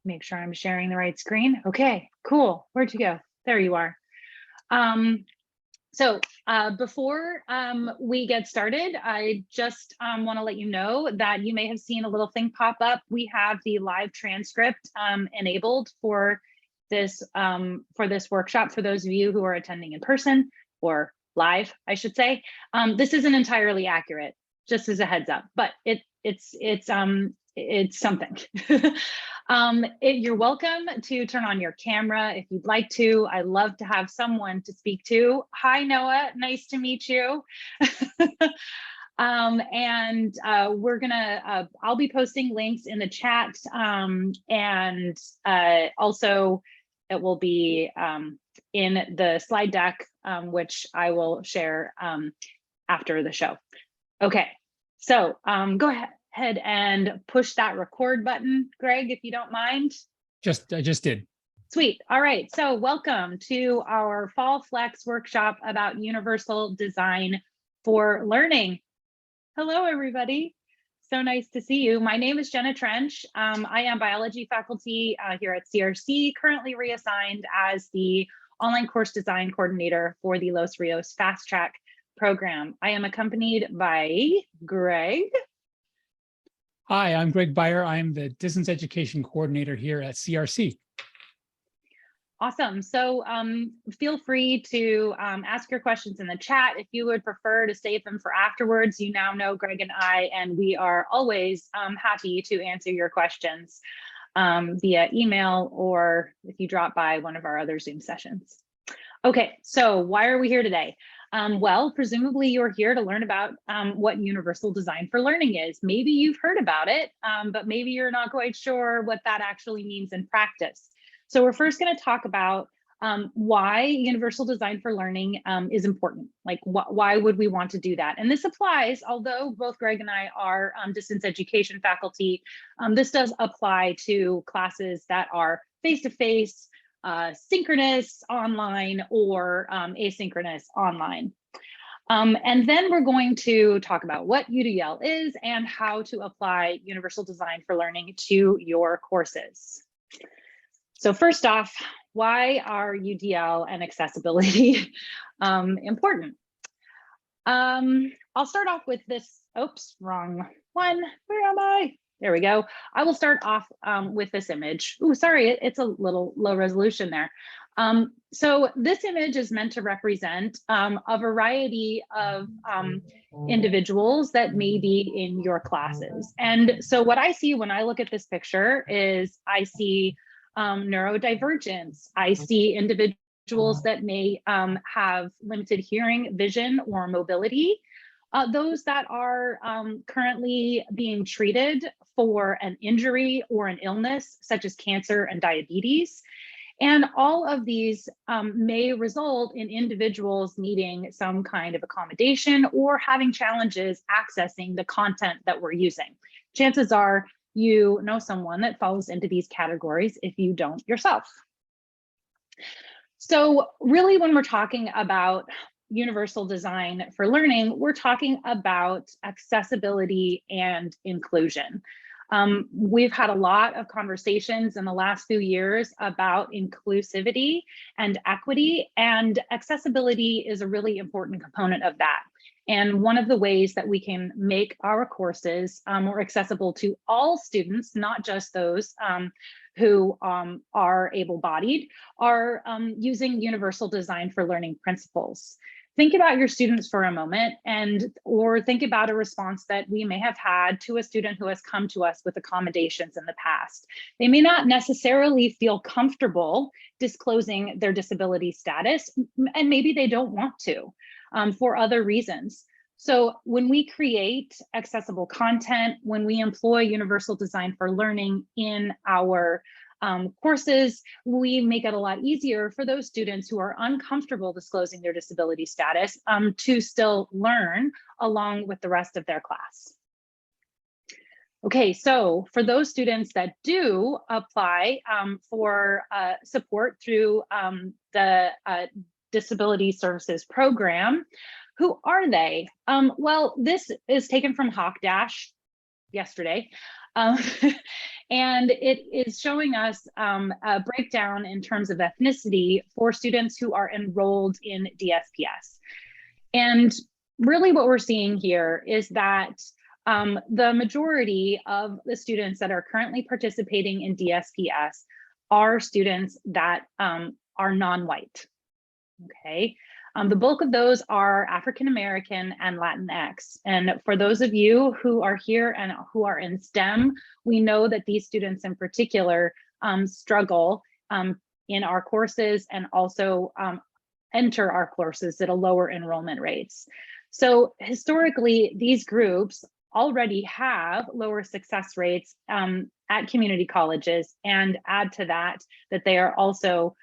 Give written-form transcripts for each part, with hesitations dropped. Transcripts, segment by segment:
make sure I'm sharing the right screen. Okay, cool. Where'd you go? There you are. Before we get started, I just want to let you know that you may have seen a little thing pop up. We have the live transcript enabled for this workshop for those of you who are attending in person or live, I should say. This isn't entirely accurate, just as a heads up, but it's something. You're welcome to turn on your camera if you'd like to. I love to have someone to speak to. Hi, Noah, nice to meet you. I'll be posting links in the chat, and also it will be in the slide deck, which I will share after the show. Okay, so go ahead and push that record button, Greg, if you don't mind. I just did. Sweet. All right. So welcome to our Fall Flex workshop about universal design for learning. Hello, everybody. So nice to see you. My name is Jenna Trench. I am biology faculty here at CRC, currently reassigned as the online course design coordinator for the Los Rios Fast Track program. I am accompanied by Greg. Hi, I'm Greg Beyer. I'm the distance education coordinator here at CRC. Awesome. So feel free to ask your questions in the chat. If you would prefer to save them for afterwards, you now know Greg and we are always happy to answer your questions via email or if you drop by one of our other Zoom sessions. Okay, so why are we here today? Well, presumably you're here to learn about what universal design for learning is. Maybe you've heard about it, but maybe you're not quite sure what that actually means in practice. So we're first going to talk about why universal design for learning is important. Like, why would we want to do that? And this applies, although both Greg and I are distance education faculty, this does apply to classes that are face-to-face, synchronous online, or asynchronous online. And then we're going to talk about what UDL is and how to apply universal design for learning to your courses. So first off, why are UDL and accessibility important? I'll start off with this. Oops, wrong one. Where am I? There we go. I will start off with this image. Oh, sorry, it's a little low resolution there. So this image is meant to represent a variety of individuals that may be in your classes. And so what I see when I look at this picture is I see neurodivergence. I see individuals that may have limited hearing, vision, or mobility. Those that are currently being treated for an injury or an illness, such as cancer and diabetes. And all of these may result in individuals needing some kind of accommodation or having challenges accessing the content that we're using. Chances are you know someone that falls into these categories if you don't yourself. So really, when we're talking about universal design for learning, we're talking about accessibility and inclusion. We've had a lot of conversations in the last few years about inclusivity and equity, and accessibility is a really important component of that. And one of the ways that we can make our courses more accessible to all students, not just those who are able-bodied, are using universal design for learning principles. Think about your students for a moment, or think about a response that we may have had to a student who has come to us with accommodations in the past. They may not necessarily feel comfortable disclosing their disability status, and maybe they don't want to for other reasons. So when we create accessible content, when we employ universal design for learning in our courses, we make it a lot easier for those students who are uncomfortable disclosing their disability status to still learn along with the rest of their class. Okay, so for those students that do apply for support through the Disability Services Program, who are they? Well, this is taken from Hawk Dash yesterday. And it is showing us a breakdown in terms of ethnicity for students who are enrolled in DSPS. And really what we're seeing here is that the majority of the students that are currently participating in DSPS are students that are non-white, okay? The bulk of those are African-American and Latinx. And for those of you who are here and who are in STEM, we know that these students in particular struggle in our courses and also enter our courses at a lower enrollment rates. So historically, these groups already have lower success rates at community colleges, and add to that they are also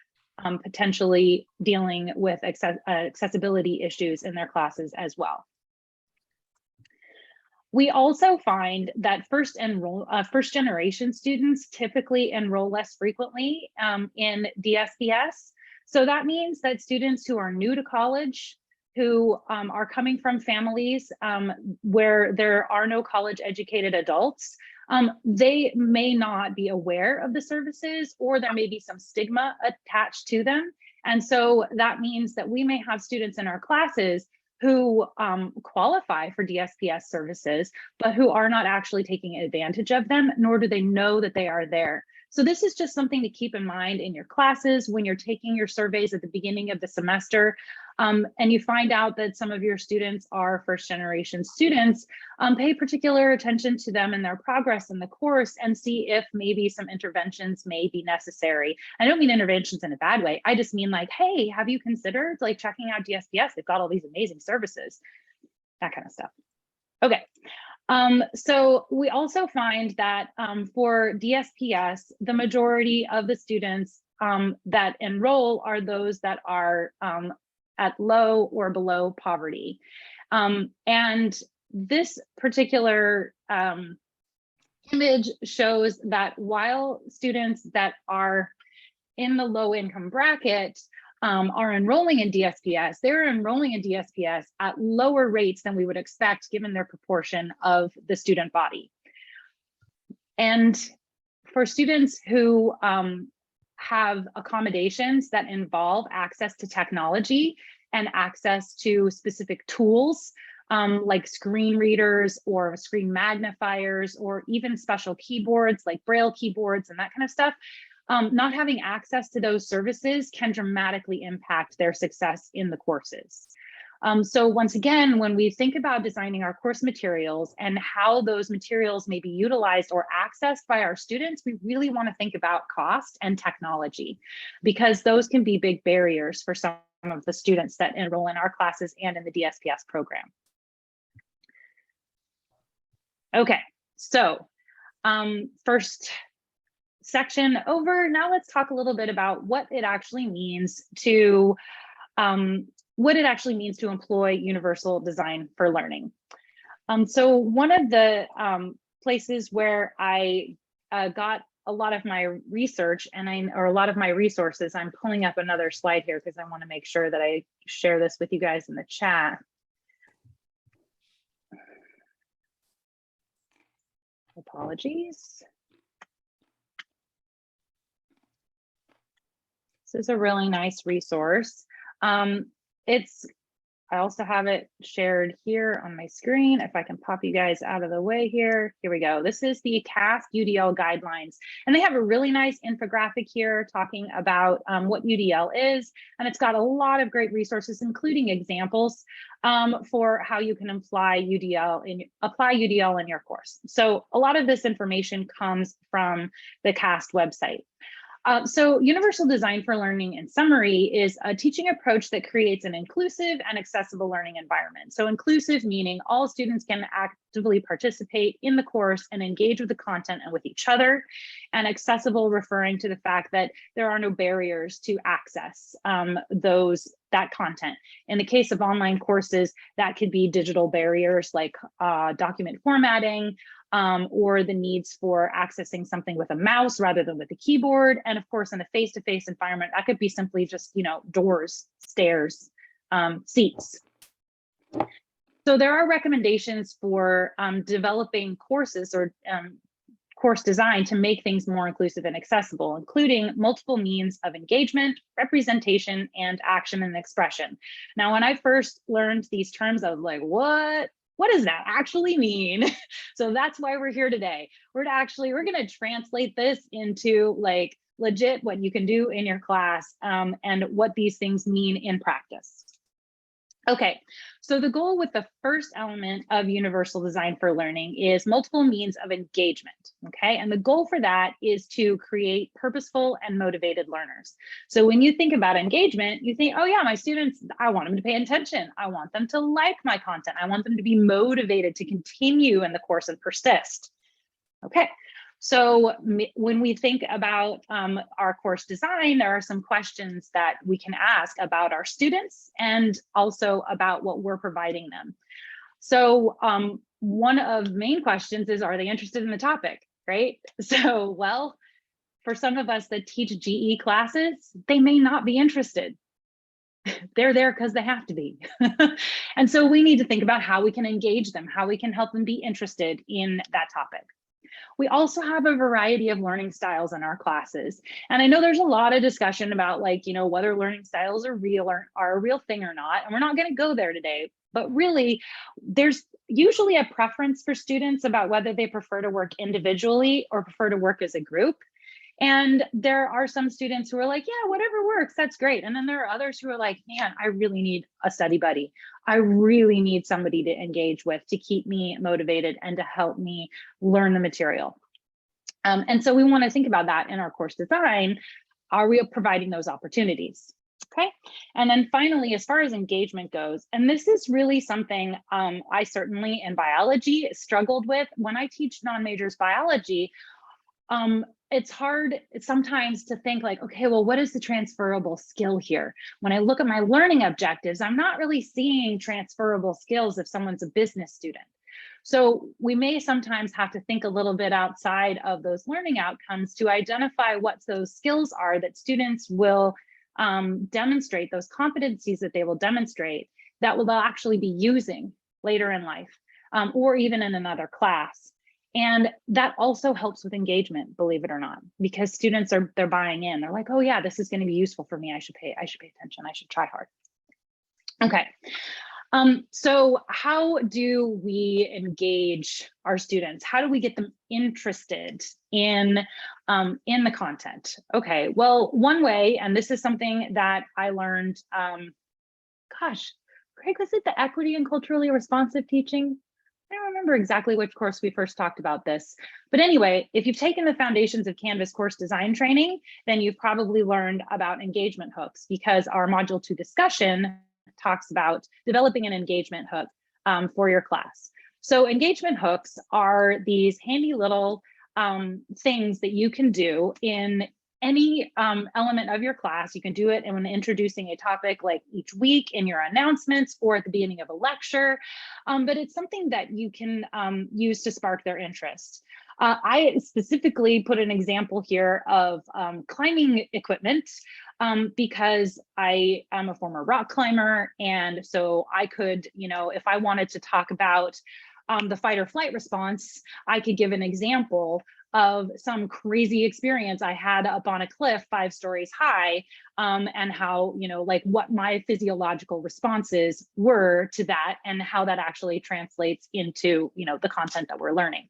potentially dealing with accessibility issues in their classes as well. We also find that first generation students typically enroll less frequently in DSPS. So that means that students who are new to college, who are coming from families where there are no college educated adults, they may not be aware of the services, or there may be some stigma attached to them. And so that means that we may have students in our classes who qualify for DSPS services, but who are not actually taking advantage of them, nor do they know that they are there. So this is just something to keep in mind in your classes when you're taking your surveys at the beginning of the semester, and you find out that some of your students are first generation students. Pay particular attention to them and their progress in the course, and see if maybe some interventions may be necessary. I don't mean interventions in a bad way. I just mean like, hey, have you considered like checking out DSPS? They've got all these amazing services, that kind of stuff. Okay. So we also find that for DSPS, the majority of the students that enroll are those that are at low or below poverty. And this particular image shows that while students that are in the low income bracket are enrolling in DSPS, they're enrolling in DSPS at lower rates than we would expect given their proportion of the student body. And for students who have accommodations that involve access to technology and access to specific tools like screen readers or screen magnifiers, or even special keyboards like Braille keyboards and that kind of stuff, not having access to those services can dramatically impact their success in the courses. So once again, when we think about designing our course materials and how those materials may be utilized or accessed by our students, we really want to think about cost and technology, because those can be big barriers for some of the students that enroll in our classes and in the DSPS program. Okay, so first section over. Now let's talk a little bit about what it actually means to employ universal design for learning. So one of the places where I got a lot of my research or a lot of my resources, I'm pulling up another slide here because I want to make sure that I share this with you guys in the chat. Apologies. This is a really nice resource. I also have it shared here on my screen. If I can pop you guys out of the way here. Here we go. This is the CAST UDL guidelines. And they have a really nice infographic here talking about what UDL is. And it's got a lot of great resources, including examples for how you can apply UDL in your course. So a lot of this information comes from the CAST website. So universal design for learning, in summary, is a teaching approach that creates an inclusive and accessible learning environment. So inclusive meaning all students can actively participate in the course and engage with the content and with each other, and accessible referring to the fact that there are no barriers to access that content. In the case of online courses, that could be digital barriers like document formatting, or the needs for accessing something with a mouse rather than with a keyboard. And of course, in a face-to-face environment, that could be simply just, doors, stairs, seats. So there are recommendations for developing courses or course design to make things more inclusive and accessible, including multiple means of engagement, representation, and action and expression. Now, when I first learned these terms, I was like, what does that actually mean? So that's why we're here today. We're going to translate this into like legit what you can do in your class, and what these things mean in practice. Okay, so the goal with the first element of universal design for learning is multiple means of engagement, okay? And the goal for that is to create purposeful and motivated learners. So when you think about engagement, you think, oh yeah, my students, I want them to pay attention. I want them to like my content. I want them to be motivated to continue in the course and persist. Okay. So when we think about our course design, there are some questions that we can ask about our students and also about what we're providing them. So one of the main questions is, are they interested in the topic, right? So, well, for some of us that teach GE classes, they may not be interested. They're there because they have to be. And so we need to think about how we can engage them, how we can help them be interested in that topic. We also have a variety of learning styles in our classes. And I know there's a lot of discussion about like, you know, whether learning styles are real or are a real thing or not. And we're not going to go there today, but really there's usually a preference for students about whether they prefer to work individually or prefer to work as a group. And there are some students who are like, yeah, whatever works, that's great. And then there are others who are like, man, I really need a study buddy. I really need somebody to engage with to keep me motivated and to help me learn the material. And so we want to think about that in our course design. Are we providing those opportunities? Okay. And then finally, as far as engagement goes, and this is really something I certainly in biology struggled with when I teach non-majors biology. It's hard sometimes to think like, okay, well, what is the transferable skill here? When I look at my learning objectives, I'm not really seeing transferable skills if someone's a business student. So we may sometimes have to think a little bit outside of those learning outcomes to identify what those skills are that students will demonstrate, those competencies that they will demonstrate that will actually be using later in life, or even in another class. And that also helps with engagement, believe it or not, because students they're buying in. They're like, oh yeah, this is going to be useful for me. I should pay attention. I should try hard. Okay. So how do we engage our students? How do we get them interested in the content? Okay, well, one way, and this is something that I learned, gosh, Craig, was it the equity and culturally responsive teaching? I don't remember exactly which course we first talked about this. But anyway, if you've taken the Foundations of Canvas course design training, then you've probably learned about engagement hooks, because our Module 2 discussion talks about developing an engagement hook for your class. So engagement hooks are these handy little things that you can do in any element of your class. You can do it when introducing a topic, like each week in your announcements or at the beginning of a lecture, but it's something that you can use to spark their interest. I specifically put an example here of climbing equipment because I am a former rock climber. And so I could, you know, if I wanted to talk about the fight or flight response, I could give an example of some crazy experience I had up on a cliff 5 stories high, and how, you know, like what my physiological responses were to that and how that actually translates into, you know, the content that we're learning.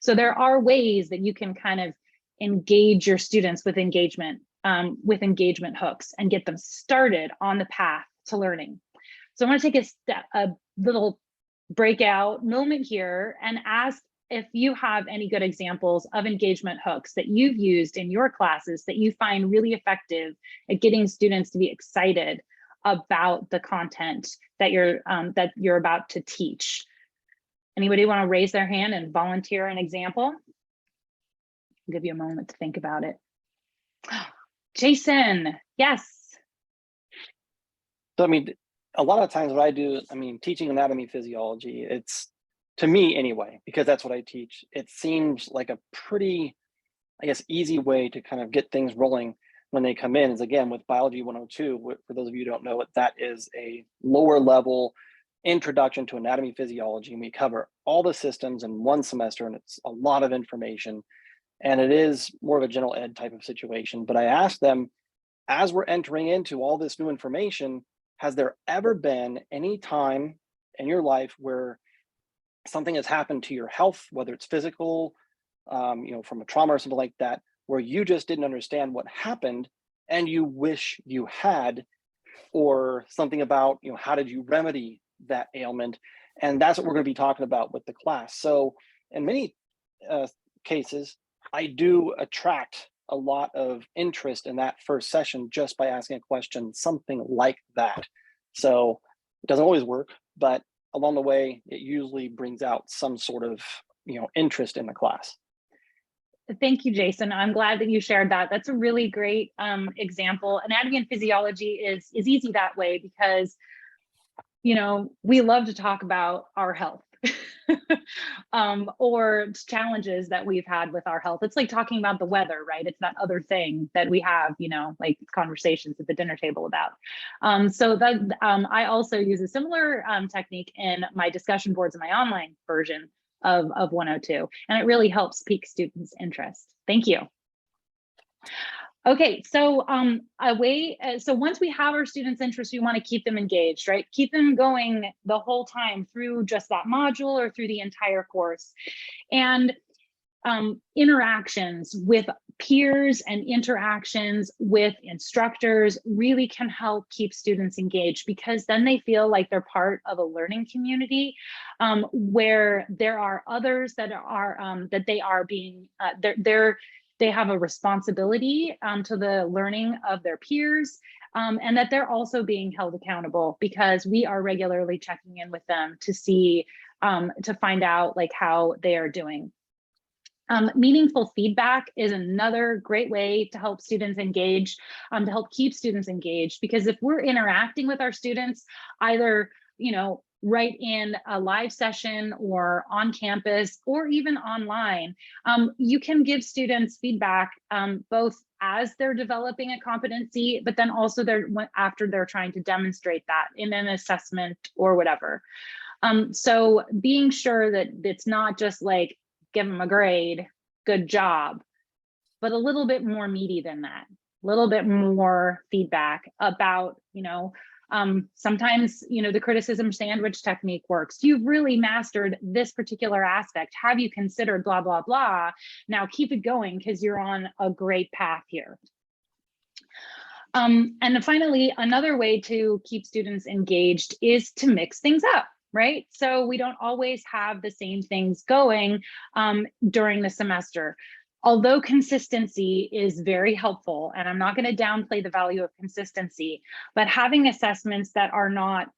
So there are ways that you can kind of engage your students with engagement hooks and get them started on the path to learning. So I want to take a little breakout moment here and ask if you have any good examples of engagement hooks that you've used in your classes that you find really effective at getting students to be excited about the content that you're about to teach. Anybody want to raise their hand and volunteer an example? I'll give you a moment to think about it. Jason, yes. So, I mean, a lot of times what I do, I mean, teaching anatomy physiology, it's, to me anyway, because that's what I teach, it seems like a pretty, I guess, easy way to kind of get things rolling when they come in is, again, with Biology 102. For those of you who don't know it, that is a lower level introduction to anatomy physiology. And we cover all the systems in one semester, and it's a lot of information. and it is more of a general ed type of situation. But I asked them, as we're entering into all this new information, has there ever been any time in your life where something has happened to your health, whether it's physical, from a trauma or something like that, where you just didn't understand what happened and you wish you had, or something about, how did you remedy that ailment? And that's what we're going to be talking about with the class. So in many cases, I do attract a lot of interest in that first session just by asking a question, something like that. So it doesn't always work, but along the way, it usually brings out some sort of, interest in the class. Thank you, Jason. I'm glad that you shared that. That's a really great example. Anatomy and physiology is easy that way because, we love to talk about our health or challenges that we've had with our health. It's like talking about the weather, right? It's that other thing that we have, like conversations at the dinner table about. So that I also use a similar technique in my discussion boards in my online version of 102, and it really helps pique students' interest. Thank you. Okay, so so once we have our students' interest, we want to keep them engaged, right? Keep them going the whole time through just that module or through the entire course. And interactions with peers and interactions with instructors really can help keep students engaged, because then they feel like they're part of a learning community where there are others that are that they are being they have a responsibility to the learning of their peers, and that they're also being held accountable, because we are regularly checking in with them to see to find out like how they are doing. Meaningful feedback is another great way to help students engage, to help keep students engaged, because if we're interacting with our students, either, right in a live session or on campus or even online, you can give students feedback both as they're developing a competency, but then also after they're trying to demonstrate that in an assessment or whatever. So being sure that it's not just like, give them a grade, good job, but a little bit more meaty than that, a little bit more feedback about, sometimes, the criticism sandwich technique works. You've really mastered this particular aspect. Have you considered blah, blah, blah? Now keep it going because you're on a great path here. And finally, another way to keep students engaged is to mix things up. Right? So we don't always have the same things going during the semester. Although consistency is very helpful, and I'm not going to downplay the value of consistency, but having assessments that are not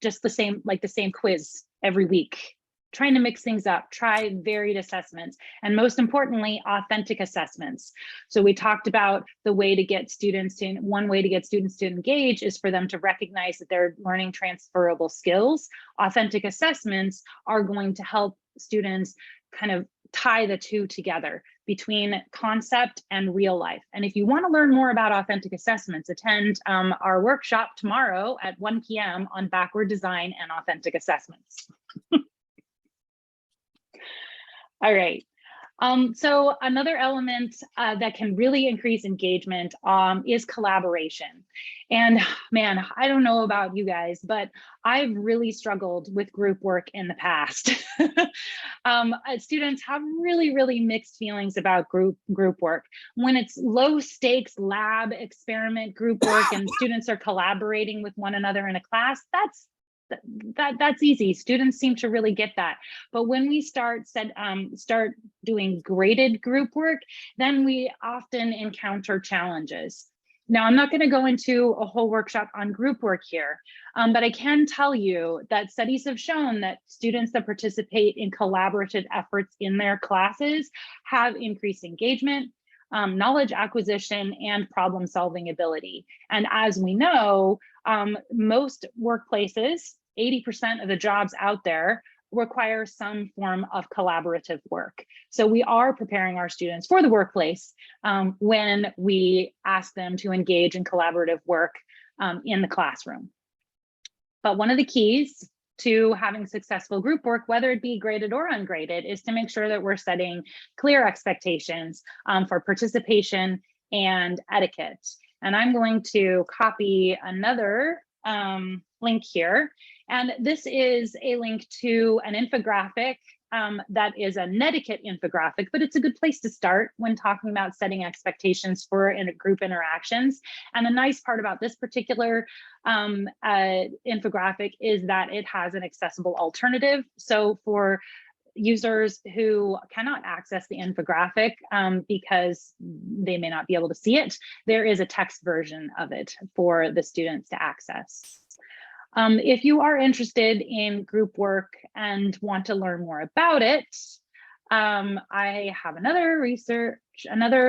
just the same, like the same quiz every week, trying to mix things up, try varied assessments, and most importantly, authentic assessments. So we talked about the way to get students to, one way to get students to engage is for them to recognize that they're learning transferable skills. Authentic assessments are going to help students kind of tie the two together between concept and real life. And if you want to learn more about authentic assessments, attend our workshop tomorrow at 1 p.m. on backward design and authentic assessments. All right. So another element that can really increase engagement is collaboration. And man, I don't know about you guys, but I've really struggled with group work in the past. Students have really mixed feelings about group work. When it's low stakes lab experiment group work and students are collaborating with one another in a class, that's easy. Students seem to really get that. But when we start doing graded group work, then we often encounter challenges. Now, I'm not going to go into a whole workshop on group work here, but I can tell you that studies have shown that students that participate in collaborative efforts in their classes have increased engagement, knowledge acquisition, and problem solving ability. And as we know, most workplaces, 80% of the jobs out there require some form of collaborative work. So we are preparing our students for the workplace when we ask them to engage in collaborative work in the classroom. But one of the keys to having successful group work, whether it be graded or ungraded, is to make sure that we're setting clear expectations for participation and etiquette. And I'm going to copy another link here. And this is a link to an infographic that is a netiquette infographic, but it's a good place to start when talking about setting expectations for group interactions. And the nice part about this particular infographic is that it has an accessible alternative. So for users who cannot access the infographic because they may not be able to see it, there is a text version of it for the students to access. If you are interested in group work and want to learn more about it, I have another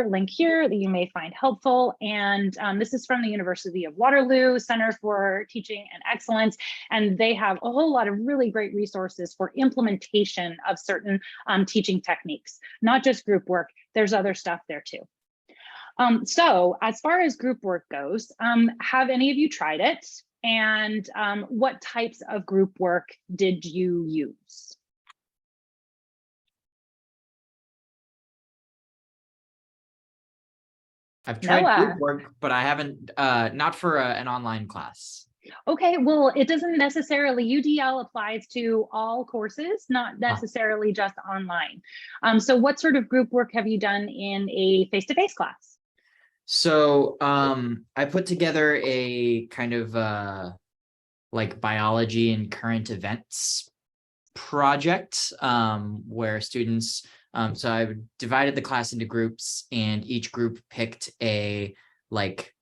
link here that you may find helpful. And this is from the University of Waterloo Center for Teaching and Excellence. And they have a whole lot of really great resources for implementation of certain teaching techniques, not just group work. There's other stuff there too. So as far as group work goes, have any of you tried it? And what types of group work did you use? I've tried Noah. group work, but I haven't, not for an online class. Okay, well, it doesn't necessarily, UDL applies to all courses, not necessarily just online. So what sort of group work have you done in a face-to-face class? So I put together a kind of like biology and current events project where students, so I divided the class into groups, and each group picked a like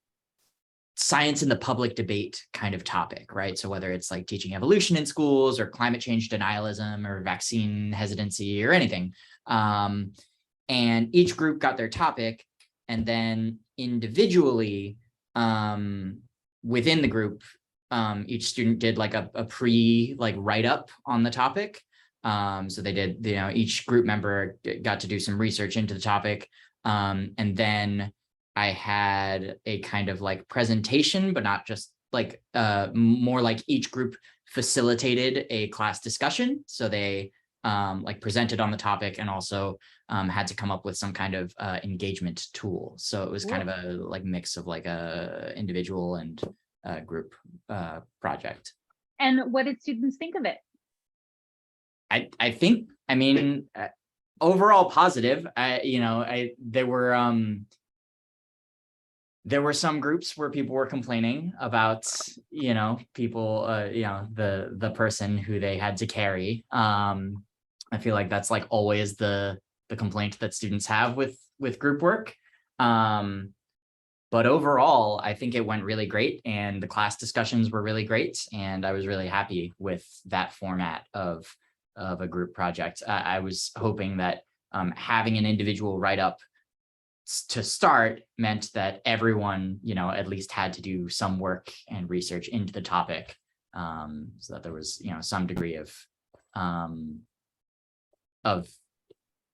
science in the public debate kind of topic, right? So whether it's like teaching evolution in schools or climate change denialism or vaccine hesitancy or anything. And each group got their topic, and then individually within the group, each student did like a write-up on the topic. So they did, each group member got to do some research into the topic. And then I had a kind of like presentation, but not just like more like each group facilitated a class discussion. So they like presented on the topic and also had to come up with some kind of engagement tool. So it was kind of a like mix of like a individual and group project. And what did students think of it? I think, I mean, overall positive. There were some groups where people were complaining about, people, the person who they had to carry. I feel like that's like always the complaint that students have with group work. But overall, I think it went really great, and the class discussions were really great, and I was really happy with that format of a group project. I was hoping that having an individual write-up to start meant that everyone, at least had to do some work and research into the topic, so that there was, some degree of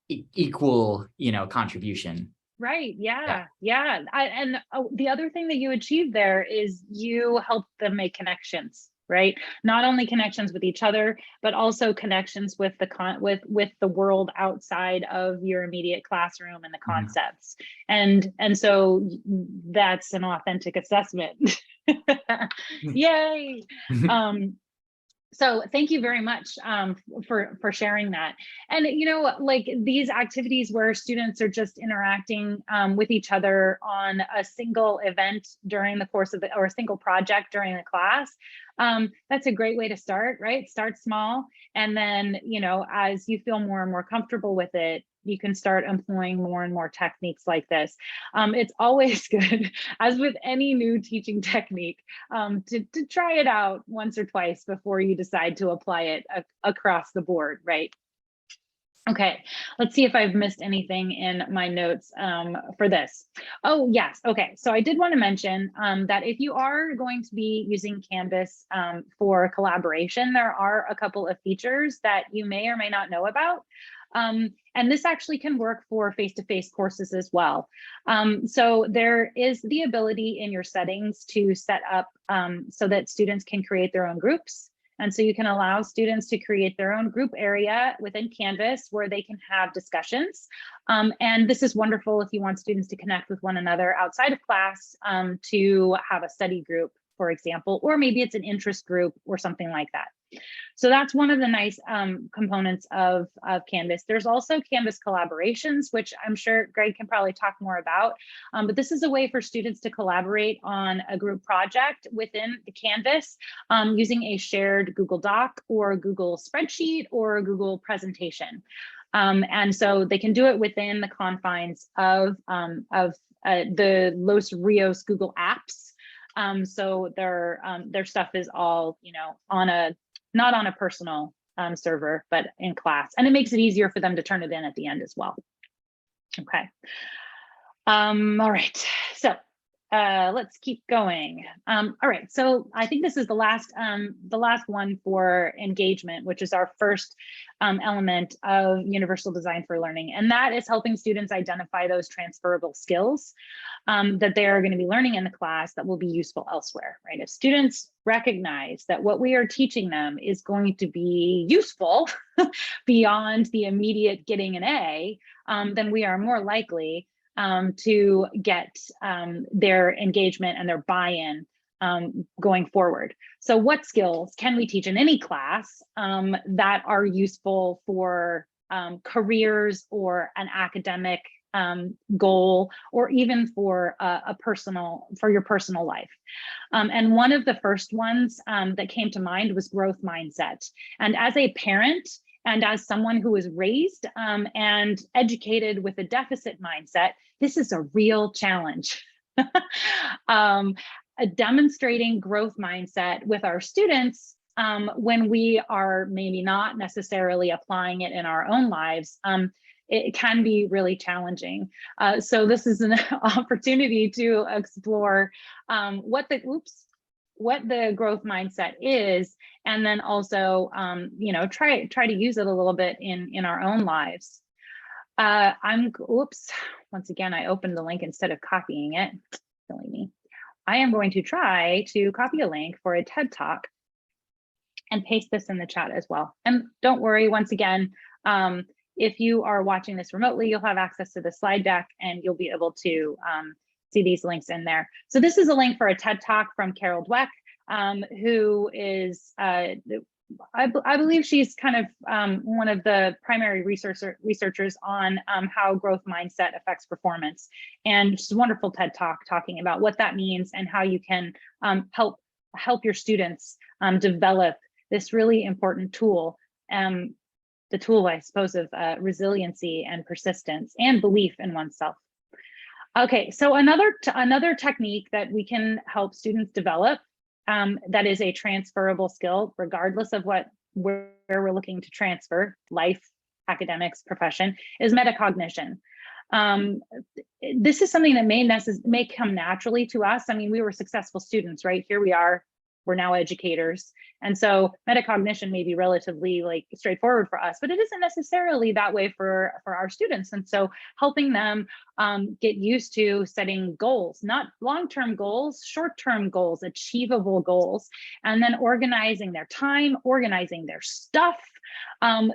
equal, contribution. Right. Yeah. And the other thing that you achieved there is you helped them make connections, right? Not only connections with each other, but also connections with the world outside of your immediate classroom and the concepts. And so that's an authentic assessment. Yay. So thank you very much for sharing that. And, like these activities where students are just interacting with each other on a single event during the course of or a single project during the class, that's a great way to start, right? Start small. And then, as you feel more and more comfortable with it, you can start employing more and more techniques like this. It's always good, as with any new teaching technique, to try it out once or twice before you decide to apply it across the board, right? Okay, let's see if I've missed anything in my notes for this. Oh, yes. Okay, so I did want to mention that if you are going to be using Canvas for collaboration, there are a couple of features that you may or may not know about. And this actually can work for face-to-face courses as well. So there is the ability in your settings to set up so that students can create their own groups And so you can allow students to create their own group area within Canvas where they can have discussions. And this is wonderful if you want students to connect with one another outside of class, to have a study group, for example, or maybe it's an interest group or something like that. So that's one of the nice components of Canvas. There's also Canvas collaborations, which I'm sure Greg can probably talk more about. But this is a way for students to collaborate on a group project within the Canvas using a shared Google Doc or Google spreadsheet or a Google presentation. And so they can do it within the confines of the Los Rios Google Apps. So their stuff is all, you know, not on a personal server, but in class. And it makes it easier for them to turn it in at the end as well. Okay. All right. So let's keep going. All right. So I think this is the last one for engagement, which is our first element of universal design for learning. And that is helping students identify those transferable skills that they are going to be learning in the class that will be useful elsewhere, right? If students recognize that what we are teaching them is going to be useful beyond the immediate getting an A, then we are more likely to get their engagement and their buy-in going forward. So what skills can we teach in any class that are useful for careers or an academic goal, or even for your personal life? And one of the first ones that came to mind was growth mindset. And as a parent, and as someone who was raised and educated with a deficit mindset, this is a real challenge. Demonstrating growth mindset with our students when we are maybe not necessarily applying it in our own lives, it can be really challenging. So this is an opportunity to explore what the growth mindset is, and then also, you know, try to use it a little bit in our own lives. Once again, I opened the link instead of copying it. Silly me. I am going to try to copy a link for a TED Talk and paste this in the chat as well. And don't worry, once again, if you are watching this remotely, you'll have access to the slide deck and you'll be able to see these links in there. So this is a link for a TED Talk from Carol Dweck, who is, I believe she's kind of one of the primary researchers on how growth mindset affects performance. And it's a wonderful TED Talk talking about what that means and how you can help your students develop this really important tool, the tool, I suppose, of resiliency and persistence and belief in oneself. Okay, so another technique that we can help students develop that is a transferable skill, regardless of where we're looking to transfer, life, academics, profession, is metacognition. This is something that may come naturally to us. I mean, we were successful students, right? Here we are, we're now educators. And so metacognition may be relatively like straightforward for us, but it isn't necessarily that way for our students. And so helping them get used to setting goals, not long-term goals, short-term goals, achievable goals, and then organizing their time, organizing their stuff,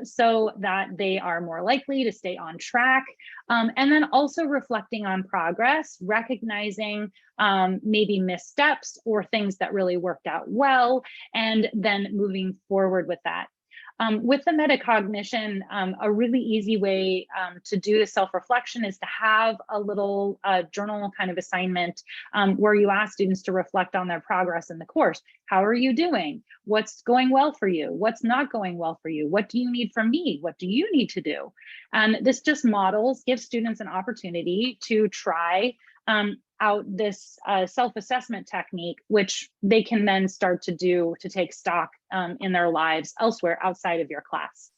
so that they are more likely to stay on track. And then also reflecting on progress, recognizing maybe missteps or things that really worked out well, and then moving forward with that. With the metacognition, a really easy way to do the self-reflection is to have a little journal kind of assignment where you ask students to reflect on their progress in the course. How are you doing? What's going well for you? What's not going well for you? What do you need from me? What do you need to do? And this just gives students an opportunity to try out this self-assessment technique, which they can then start to do to take stock in their lives elsewhere outside of your class.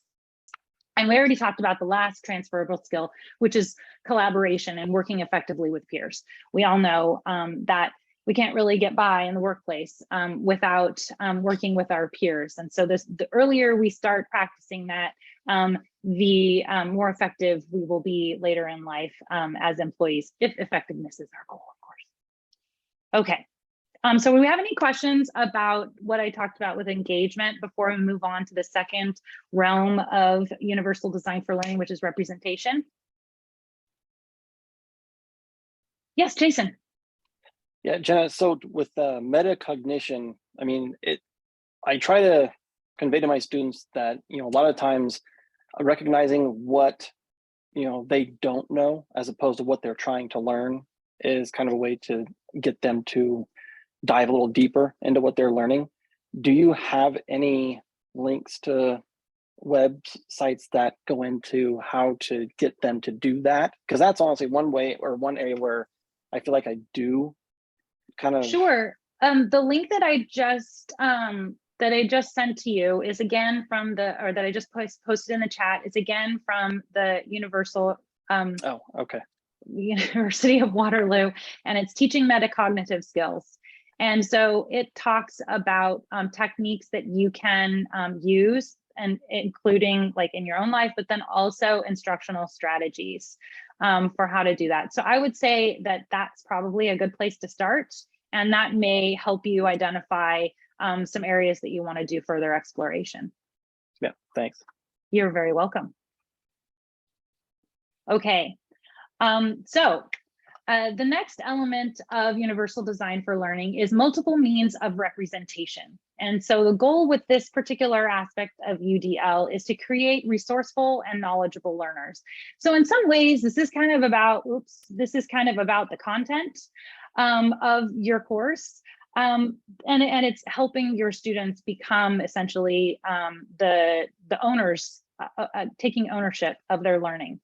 And we already talked about the last transferable skill, which is collaboration and working effectively with peers. We all know that we can't really get by in the workplace without working with our peers. And so the earlier we start practicing that, the more effective we will be later in life as employees, if effectiveness is our goal, of course. Okay, So do we have any questions about what I talked about with engagement before we move on to the second realm of universal design for learning, which is representation? Yes, Jason. Yeah, Jenna, so with metacognition, I mean, I try to convey to my students that, you know, a lot of times recognizing what, you know, they don't know as opposed to what they're trying to learn is kind of a way to get them to dive a little deeper into what they're learning. Do you have any links to websites that go into how to get them to do that? Because that's honestly one way or one area where I feel like I do kind of. Sure. The link that I just sent to you is again from that I just posted in the chat is again from the Universal Oh, okay. University of Waterloo, and it's teaching metacognitive skills. And so it talks about techniques that you can use, and including like in your own life, but then also instructional strategies for how to do that. So I would say that that's probably a good place to start, and that may help you identify some areas that you want to do further exploration. Yeah, thanks. You're very welcome. Okay. The next element of universal design for learning is multiple means of representation. And so the goal with this particular aspect of UDL is to create resourceful and knowledgeable learners. So in some ways, this is kind of about, the content of your course. And it's helping your students become essentially the owners, taking ownership of their learning.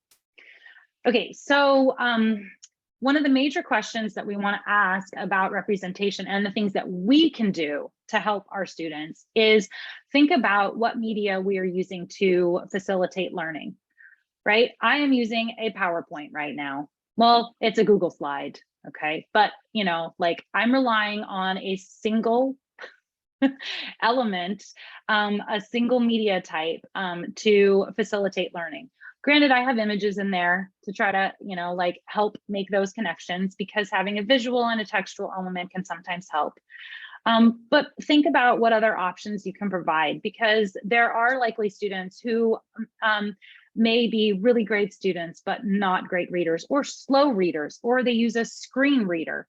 Okay, so one of the major questions that we want to ask about representation and the things that we can do to help our students is think about what media we are using to facilitate learning, right? I am using a PowerPoint right now. Well, it's a Google slide, okay? But, you know, like I'm relying on a single element, a single media type to facilitate learning. Granted, I have images in there to try to, you know, like help make those connections, because having a visual and a textual element can sometimes help. But think about what other options you can provide, because there are likely students who may be really great students, but not great readers, or slow readers, or they use a screen reader,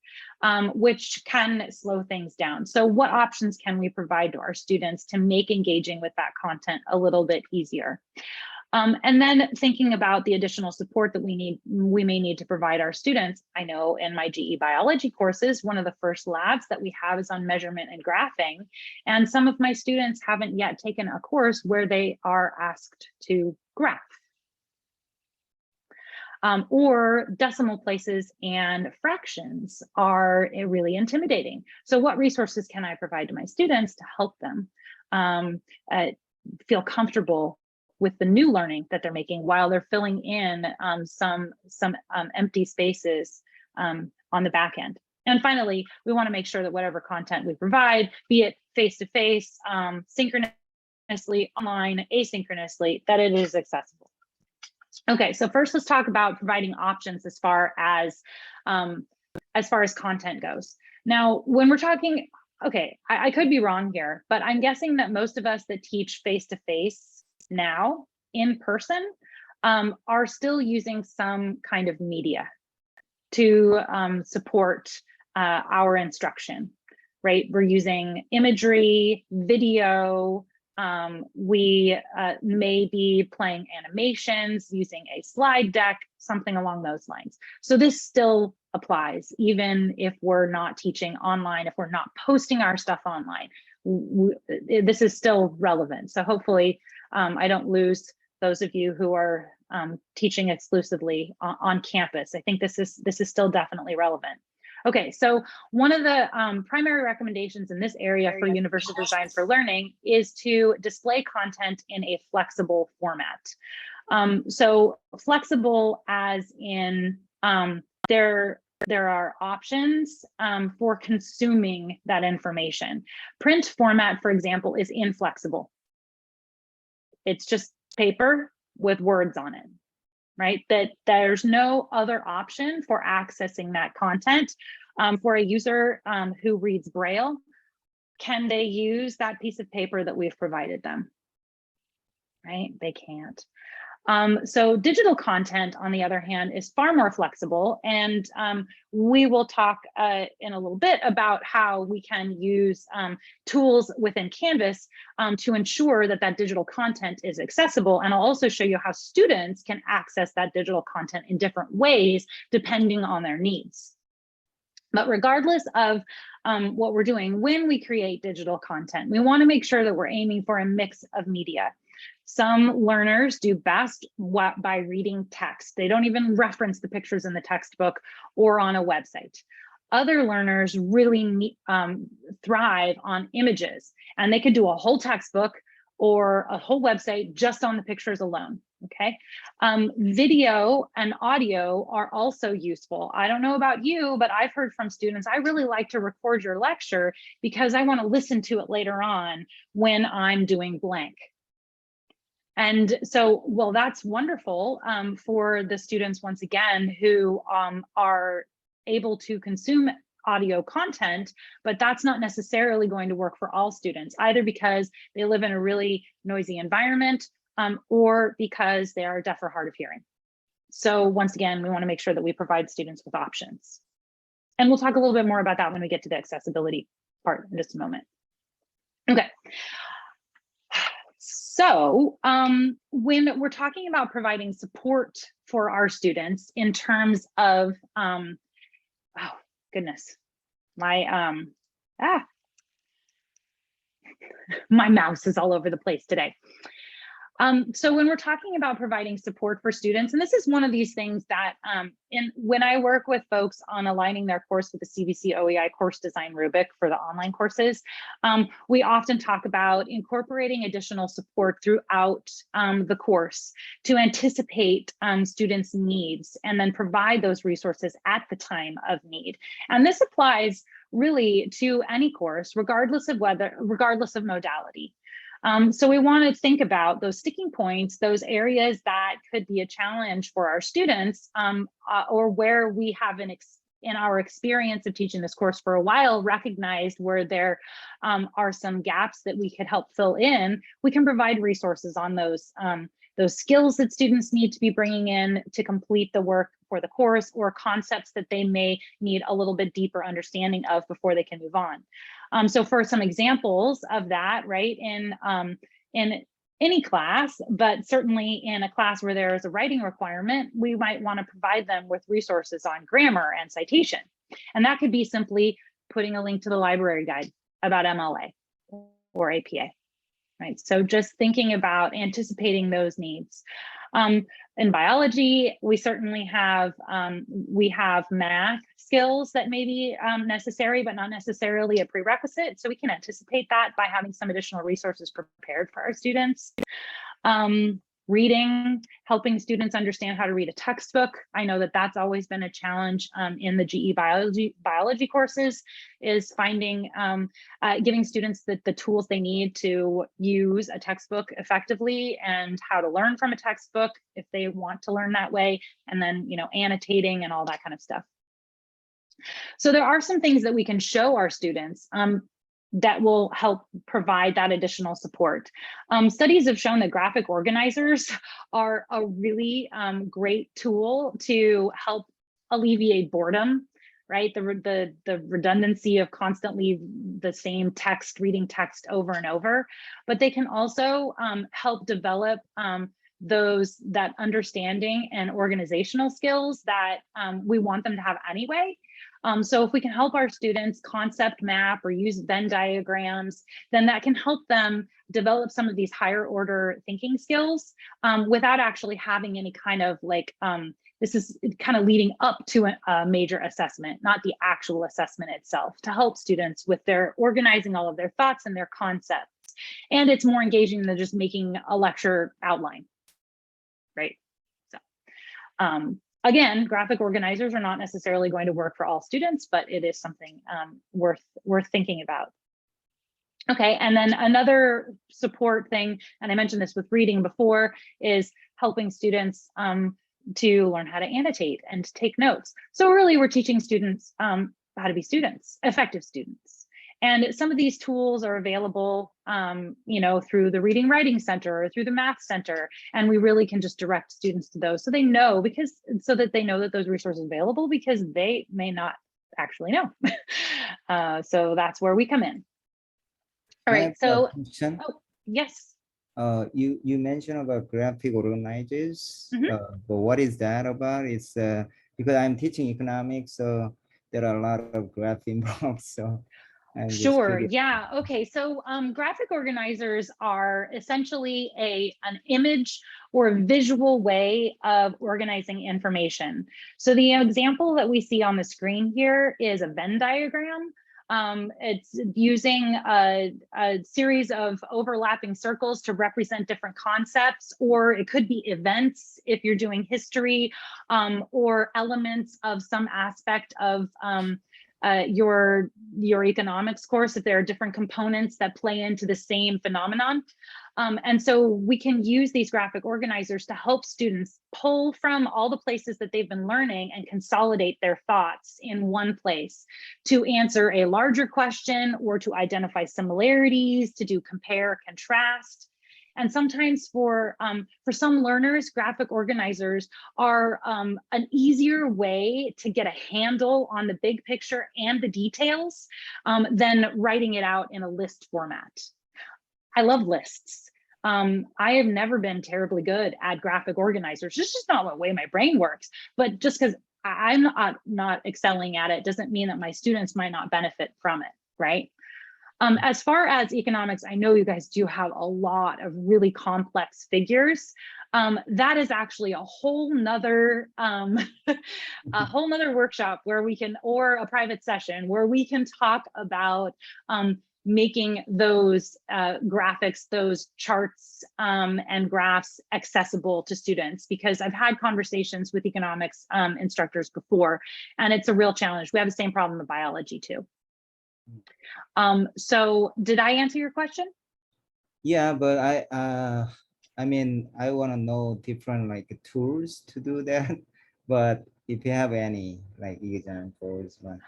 which can slow things down. So what options can we provide to our students to make engaging with that content a little bit easier? And then thinking about the additional support that we may need to provide our students. I know in my GE biology courses, one of the first labs that we have is on measurement and graphing. And some of my students haven't yet taken a course where they are asked to graph. Or decimal places and fractions are really intimidating. So what resources can I provide to my students to help them feel comfortable with the new learning that they're making while they're filling in some empty spaces on the back end? And finally, we want to make sure that whatever content we provide, be it face-to-face, synchronously, online, asynchronously, that it is accessible. Okay, so first let's talk about providing options as far as content goes. Now, when we're talking, okay, I could be wrong here, but I'm guessing that most of us that teach face-to-face now in person are still using some kind of media to support our instruction, right? We're using imagery, video. We may be playing animations, using a slide deck, something along those lines. So this still applies, even if we're not teaching online, if we're not posting our stuff online. This is still relevant. So hopefully I don't lose those of you who are teaching exclusively on campus. I think this is still definitely relevant. Okay, so one of the primary recommendations in this area for universal design for learning is to display content in a flexible format. So flexible as in there are options for consuming that information. Print format, for example, is inflexible. It's just paper with words on it, right? That there's no other option for accessing that content For a user who reads Braille, can they use that piece of paper that we've provided them? Right, they can't. So digital content, on the other hand, is far more flexible, and we will talk in a little bit about how we can use tools within Canvas to ensure that that digital content is accessible. And I'll also show you how students can access that digital content in different ways depending on their needs. But regardless of what we're doing, when we create digital content, we want to make sure that we're aiming for a mix of media. Some learners do best by reading text. They don't even reference the pictures in the textbook or on a website. Other learners really thrive on images, and they could do a whole textbook or a whole website just on the pictures alone. Okay, video and audio are also useful. I don't know about you, but I've heard from students, I really like to record your lecture because I want to listen to it later on when I'm doing blank. And so, well, that's wonderful for the students, once again, who are able to consume audio content, but that's not necessarily going to work for all students, either because they live in a really noisy environment or because they are deaf or hard of hearing. So once again, we want to make sure that we provide students with options. And we'll talk a little bit more about that when we get to the accessibility part in just a moment. Okay. So when we're talking about providing support for our students in terms of, oh goodness, my my mouse is all over the place today. So when we're talking about providing support for students, and this is one of these things that when I work with folks on aligning their course with the CVC OEI course design rubric for the online courses, we often talk about incorporating additional support throughout the course to anticipate students' needs and then provide those resources at the time of need. And this applies really to any course, regardless of modality. So we want to think about those sticking points, those areas that could be a challenge for our students, or where we have in our experience of teaching this course for a while, recognized where there are some gaps that we could help fill in. We can provide resources on those skills that students need to be bringing in to complete the work for the course, or concepts that they may need a little bit deeper understanding of before they can move on. So for some examples of that, right, in any class, but certainly in a class where there is a writing requirement, we might want to provide them with resources on grammar and citation. And that could be simply putting a link to the library guide about MLA or APA, right? So just thinking about anticipating those needs. In biology, we certainly have math skills that may be necessary, but not necessarily a prerequisite. So we can anticipate that by having some additional resources prepared for our students. Reading, helping students understand how to read a textbook. I know that that's always been a challenge in the GE biology courses, is finding, giving students the tools they need to use a textbook effectively and how to learn from a textbook if they want to learn that way, and then, you know, annotating and all that kind of stuff. So there are some things that we can show our students that will help provide that additional support. Studies have shown that graphic organizers are a really great tool to help alleviate boredom, right? The redundancy of constantly the same text, reading text over and over, but they can also help develop that understanding and organizational skills that we want them to have anyway. So if we can help our students concept map or use Venn diagrams, then that can help them develop some of these higher order thinking skills without actually having any kind of like, this is kind of leading up to a major assessment, not the actual assessment itself, to help students with their organizing all of their thoughts and their concepts. And it's more engaging than just making a lecture outline, right? So, again, graphic organizers are not necessarily going to work for all students, but it is something worth thinking about. Okay, and then another support thing, and I mentioned this with reading before, is helping students to learn how to annotate and take notes. So really, we're teaching students how to be students, effective students. And some of these tools are available, through the Reading Writing Center or through the Math Center. And we really can just direct students to those so they know, so that they know that those resources are available, because they may not actually know. So that's where we come in. All right, so, yes. You mentioned about graphic organizers, Mhm. but what is that about? It's because I'm teaching economics, so there are a lot of graph involved. So I'm just Sure. curious. Yeah. Okay. So graphic organizers are essentially an image or a visual way of organizing information. So the example that we see on the screen here is a Venn diagram. It's using a series of overlapping circles to represent different concepts, or it could be events if you're doing history, or elements of some aspect of your economics course, if there are different components that play into the same phenomenon. And so we can use these graphic organizers to help students pull from all the places that they've been learning and consolidate their thoughts in one place to answer a larger question, or to identify similarities, to do compare, contrast. And sometimes for some learners, graphic organizers are an easier way to get a handle on the big picture and the details than writing it out in a list format. I love lists. I have never been terribly good at graphic organizers. It's just not the way my brain works. But just because I'm not excelling at it doesn't mean that my students might not benefit from it, right? As far as economics, I know you guys do have a lot of really complex figures. That is actually a whole nother workshop where we can, or a private session where we can talk about making those graphics, those charts and graphs accessible to students, because I've had conversations with economics instructors before, and it's a real challenge. We have the same problem in biology too. So did I answer your question? Yeah, but I mean, I want to know different like tools to do that. But if you have any like examples, but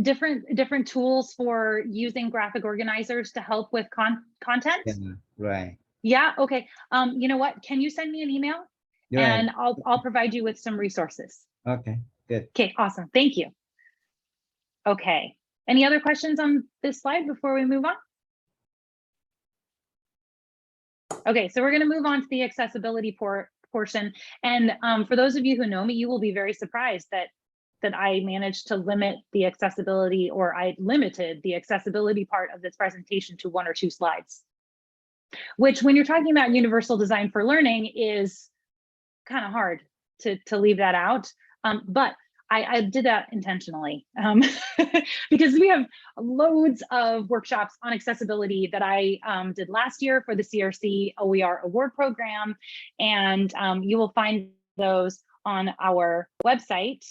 different tools for using graphic organizers to help with content. yeah, right. Yeah. Okay. You know what? Can you send me an email? And Right. I'll provide you with some resources. Okay. Good. Okay. Awesome. Thank you. Okay. Any other questions on this slide before we move on? Okay, so we're going to move on to the accessibility portion. And for those of you who know me, you will be very surprised that I managed to limit the accessibility, or I limited the accessibility part of this presentation to 1 or 2 slides, which when you're talking about universal design for learning is kind of hard to leave that out. But I did that intentionally because we have loads of workshops on accessibility that I did last year for the CRC OER award program. And you will find those on our website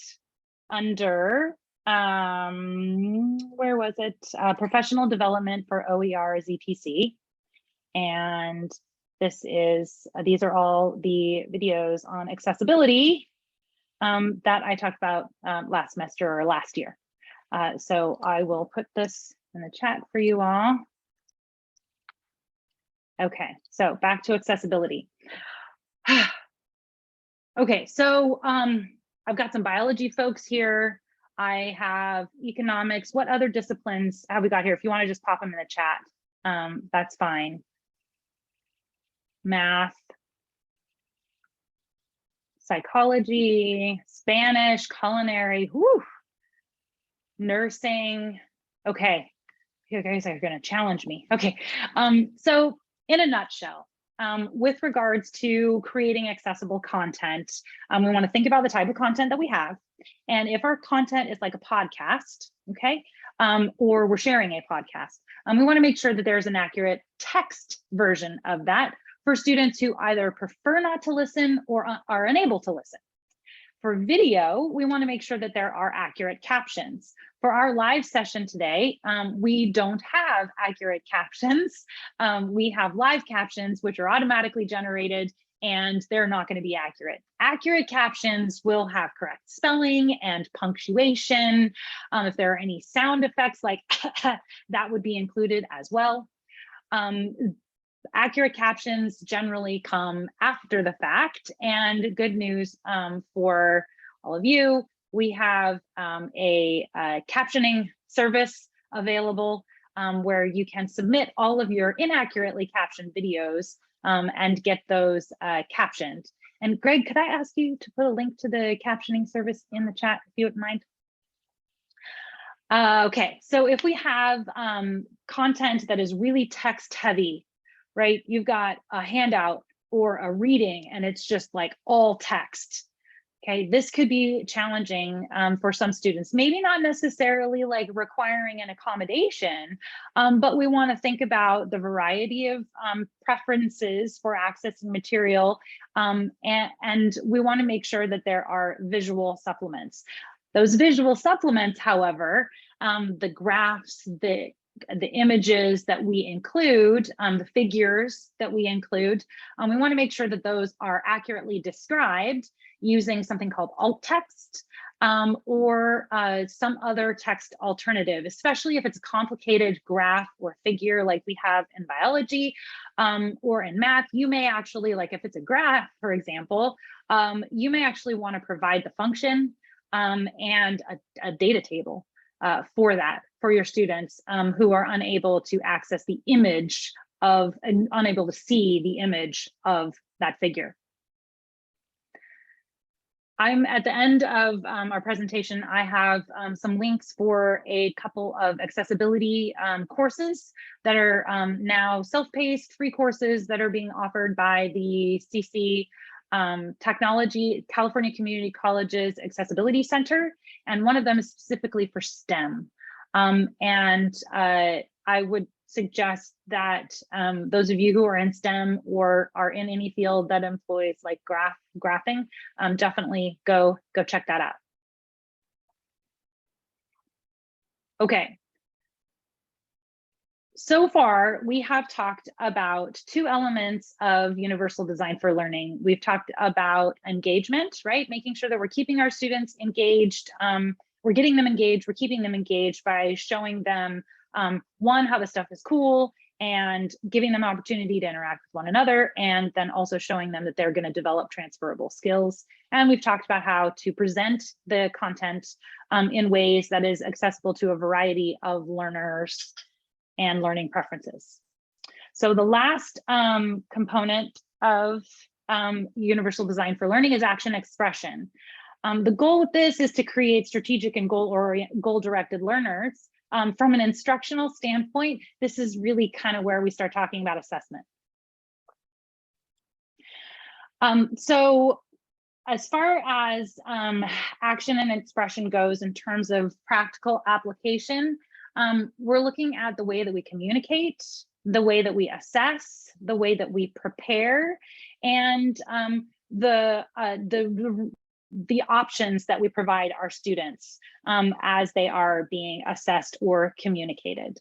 under, where was it? Professional Development for OER ZPC. And these are all the videos on accessibility that I talked about last semester or last year. So I will put this in the chat for you all. Okay, so back to accessibility. Okay, so I've got some biology folks here. I have economics. What other disciplines have we got here? If you want to just pop them in the chat, that's fine. Math, psychology, Spanish, culinary, whew, nursing. Okay, you guys are going to challenge me. Okay, so in a nutshell, with regards to creating accessible content, we want to think about the type of content that we have. And if our content is like a podcast, okay, or we're sharing a podcast, we want to make sure that there's an accurate text version of that for students who either prefer not to listen or are unable to listen. For video, we want to make sure that there are accurate captions. For our live session today, we don't have accurate captions. We have live captions, which are automatically generated and they're not going to be accurate. Accurate captions will have correct spelling and punctuation. If there are any sound effects like that would be included as well. Accurate captions generally come after the fact, and good news for all of you, we have a captioning service available where you can submit all of your inaccurately captioned videos and get those captioned. And Greg, could I ask you to put a link to the captioning service in the chat, if you wouldn't mind? Okay, so if we have content that is really text heavy, right? You've got a handout or a reading and it's just like all text. Okay, this could be challenging for some students, maybe not necessarily like requiring an accommodation, but we want to think about the variety of preferences for accessing material, and we want to make sure that there are visual supplements. Those visual supplements, however, the graphs, the images that we include, the figures that we include, we want to make sure that those are accurately described using something called alt text or some other text alternative, especially if it's a complicated graph or figure like we have in biology or in math. You may actually, like if it's a graph, for example, you may actually want to provide the function and a data table for that, for your students who are unable to access the image of, and unable to see the image of that figure. I'm at the end of our presentation. I have some links for a couple of accessibility courses that are now self-paced, free courses that are being offered by the CC Technology, California Community Colleges Accessibility Center, and one of them is specifically for STEM. I would suggest that those of you who are in STEM or are in any field that employs like graphing, definitely go check that out. Okay. So far, we have talked about two elements of universal design for learning. We've talked about engagement, right? Making sure that we're keeping our students engaged. We're getting them engaged, we're keeping them engaged by showing them, one, how the stuff is cool, and giving them an opportunity to interact with one another, and then also showing them that they're going to develop transferable skills. And we've talked about how to present the content in ways that is accessible to a variety of learners and learning preferences. So the last component of universal design for learning is action expression. The goal with this is to create strategic and goal-directed learners. From an instructional standpoint, this is really kind of where we start talking about assessment. So as far as action and expression goes in terms of practical application, we're looking at the way that we communicate, the way that we assess, the way that we prepare, and the options that we provide our students as they are being assessed or communicated.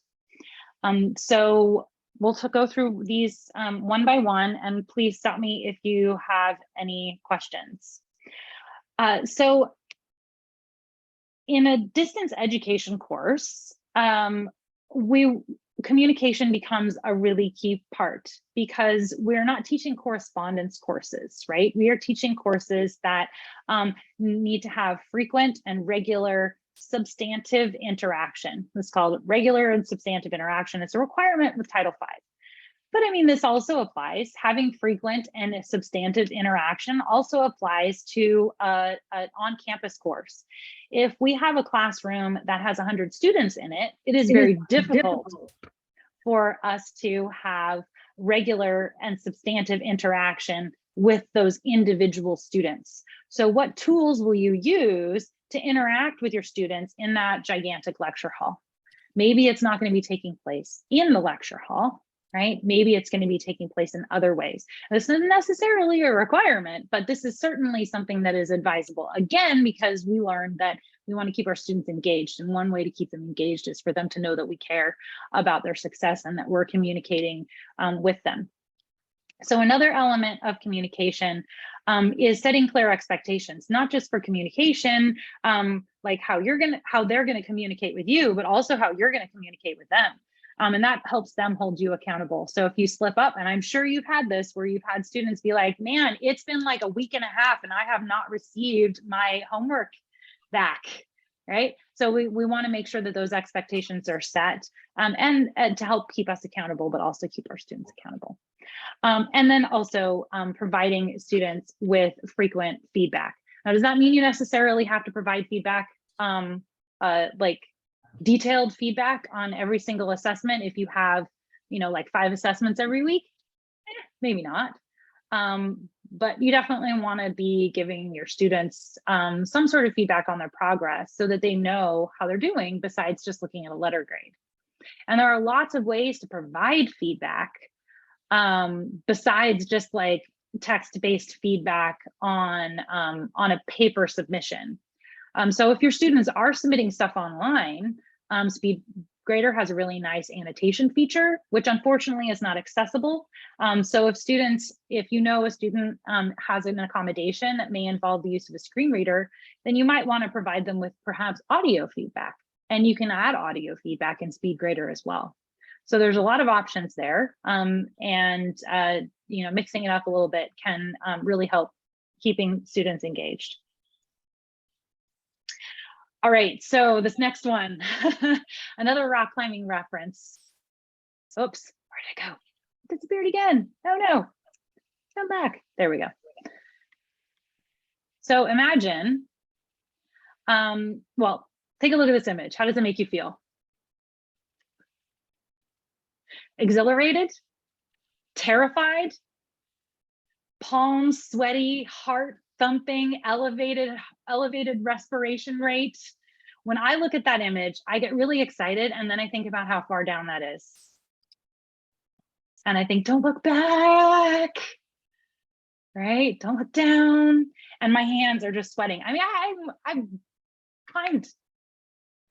So we'll go through these one by one, and please stop me if you have any questions. So in a distance education course, communication becomes a really key part, because we're not teaching correspondence courses, right? We are teaching courses that need to have frequent and regular substantive interaction. It's called regular and substantive interaction. It's a requirement with Title V. But I mean, this also applies. Having frequent and substantive interaction also applies to an on-campus course. If we have a classroom that has 100 students in it, it is very difficult for us to have regular and substantive interaction with those individual students. So what tools will you use to interact with your students in that gigantic lecture hall? Maybe it's not going to be taking place in the lecture hall, right? Maybe it's going to be taking place in other ways. This isn't necessarily a requirement, but this is certainly something that is advisable. Again, because we learned that we want to keep our students engaged. And one way to keep them engaged is for them to know that we care about their success and that we're communicating with them. So another element of communication is setting clear expectations, not just for communication, like how they're gonna communicate with you, but also how you're gonna communicate with them. And that helps them hold you accountable. So if you slip up, and I'm sure you've had this, where you've had students be like, man, it's been like a week and a half and I have not received my homework back, right? So we want to make sure that those expectations are set, and to help keep us accountable, but also keep our students accountable. And then also providing students with frequent feedback. Now, does that mean you necessarily have to provide feedback, like detailed feedback on every single assessment if you have, like 5 assessments every week? Maybe not. But you definitely want to be giving your students some sort of feedback on their progress so that they know how they're doing, besides just looking at a letter grade. And there are lots of ways to provide feedback besides just like text-based feedback on a paper submission. So if your students are submitting stuff online, SpeedGrader has a really nice annotation feature, which unfortunately is not accessible. So if you know a student has an accommodation that may involve the use of a screen reader, then you might want to provide them with perhaps audio feedback, and you can add audio feedback in SpeedGrader as well. So there's a lot of options there, and mixing it up a little bit can really help keeping students engaged. All right, so this next one, another rock climbing reference. Oops, where'd I go? It disappeared again. Oh no, come back. There we go. So imagine, well, take a look at this image. How does it make you feel? Exhilarated? Terrified? Palms sweaty, heart thumping, elevated respiration rate. When I look at that image, I get really excited, and then I think about how far down that is. And I think, don't look back, right? Don't look down. And my hands are just sweating. I mean, I've climbed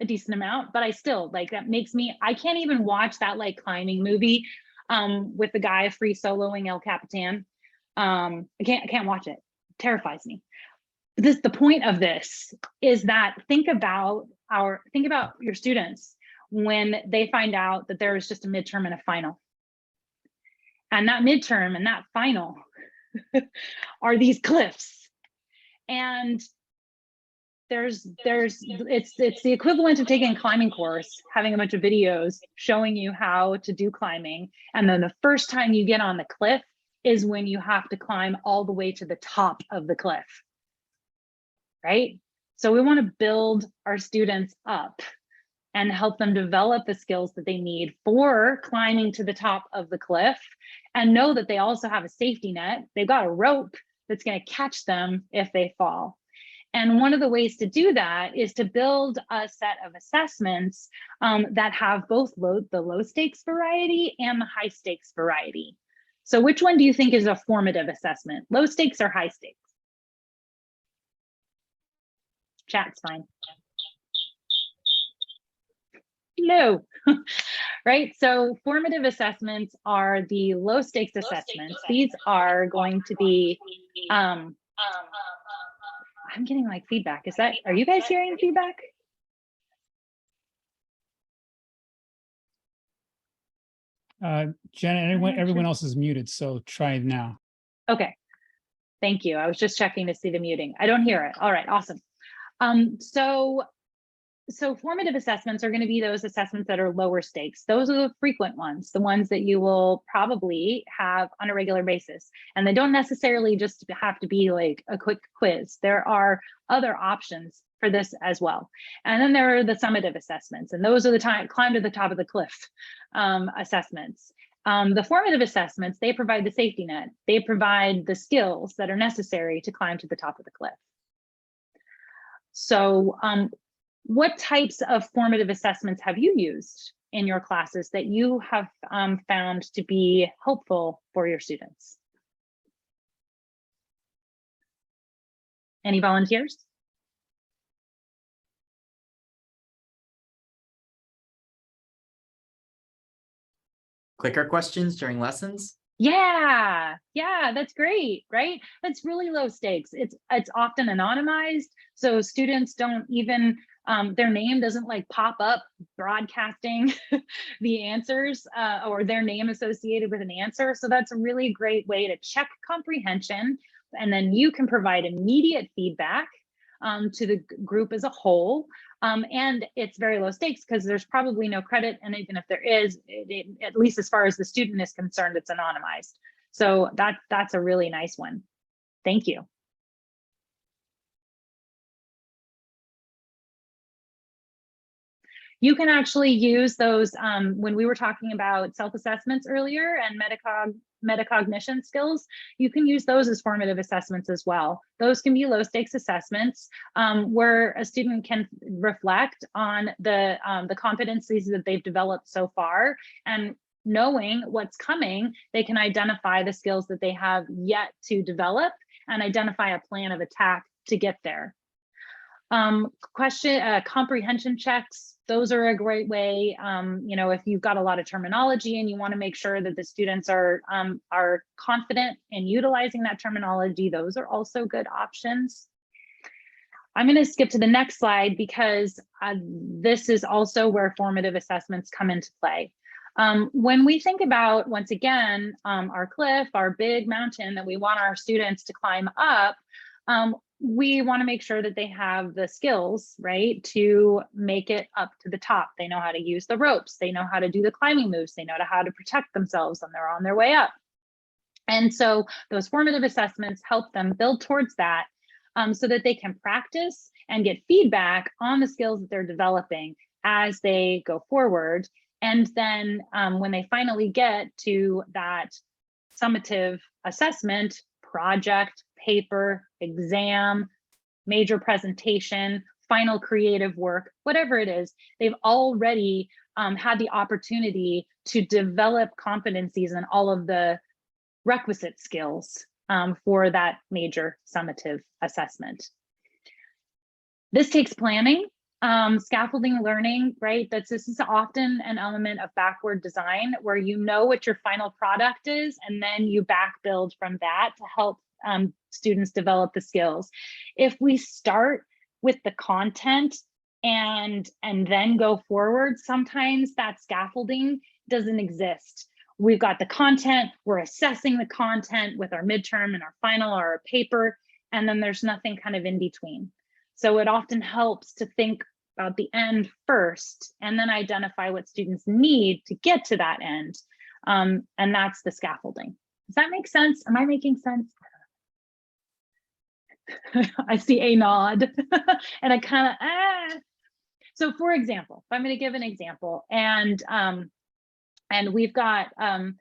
a decent amount, but I still, like, that makes me, I can't even watch that like climbing movie with the guy free soloing El Capitan. I can't watch it. It terrifies me. The point of this is that think about your students when they find out that there is just a midterm and a final. And that midterm and that final are these cliffs. And it's the equivalent of taking a climbing course, having a bunch of videos showing you how to do climbing. And then the first time you get on the cliff is when you have to climb all the way to the top of the cliff, right? So we want to build our students up and help them develop the skills that they need for climbing to the top of the cliff, and know that they also have a safety net. They've got a rope that's going to catch them if they fall. And one of the ways to do that is to build a set of assessments that have both the low stakes variety and the high stakes variety. So which one do you think is a formative assessment? Low stakes or high stakes? Chat's fine. No, right? So formative assessments are the low stakes assessments. These are going to be, I'm getting like feedback. Are you guys hearing feedback? Jen, everyone else is muted, so try now. Okay, thank you. I was just checking to see the muting. I don't hear it. All right, awesome. So formative assessments are going to be those assessments that are lower stakes. Those are the frequent ones, the ones that you will probably have on a regular basis. And they don't necessarily just have to be like a quick quiz. There are other options for this as well. And then there are the summative assessments, and those are the climb to the top of the cliff assessments. The formative assessments, they provide the safety net. They provide the skills that are necessary to climb to the top of the cliff. So what types of formative assessments have you used in your classes that you have found to be helpful for your students? Any volunteers? Clicker questions during lessons? Yeah, that's great, right? That's really low stakes. It's often anonymized, so students don't even their name doesn't like pop up broadcasting the answers or their name associated with an answer. So that's a really great way to check comprehension, and then you can provide immediate feedback to the group as a whole. And it's very low stakes because there's probably no credit. And even if there is, at least as far as the student is concerned, it's anonymized. So that's a really nice one. Thank you. You can actually use those when we were talking about self-assessments earlier and metacognition skills, you can use those as formative assessments as well. Those can be low stakes assessments where a student can reflect on the competencies that they've developed so far, and knowing what's coming, they can identify the skills that they have yet to develop and identify a plan of attack to get there. Comprehension checks, those are a great way. You know, if you've got a lot of terminology and you want to make sure that the students are confident in utilizing that terminology, those are also good options. I'm going to skip to the next slide because this is also where formative assessments come into play. When we think about, once again, our cliff, our big mountain that we want our students to climb up, we want to make sure that they have the skills, right, to make it up to the top. They know how to use the ropes. They know how to do the climbing moves. They know how to protect themselves when they're on their way up. And so those formative assessments help them build towards that so that they can practice and get feedback on the skills that they're developing as they go forward. And then when they finally get to that summative assessment, project, paper, exam, major presentation, final creative work, whatever it is, they've already had the opportunity to develop competencies and all of the requisite skills for that major summative assessment. This takes planning. Scaffolding learning, right? This is often an element of backward design where you know what your final product is, and then you back build from that to help students develop the skills. If we start with the content and then go forward, sometimes that scaffolding doesn't exist. We've got the content, we're assessing the content with our midterm and our final or our paper, and then there's nothing kind of in between. So it often helps to think about the end first and then identify what students need to get to that end. And that's the scaffolding. Does that make sense? Am I making sense? I see a nod and I kind of, So for example, if I'm going to give an example, and we've got an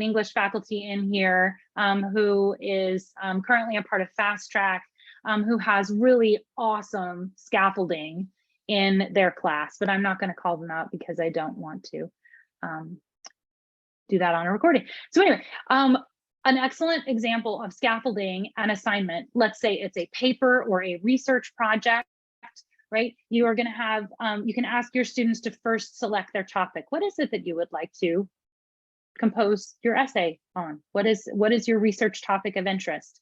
English faculty in here who is currently a part of Fast Track, who has really awesome scaffolding in their class, but I'm not going to call them out because I don't want to do that on a recording. So anyway, an excellent example of scaffolding an assignment, let's say it's a paper or a research project, right? You are going to have, you can ask your students to first select their topic. What is it that you would like to compose your essay on? What is your research topic of interest?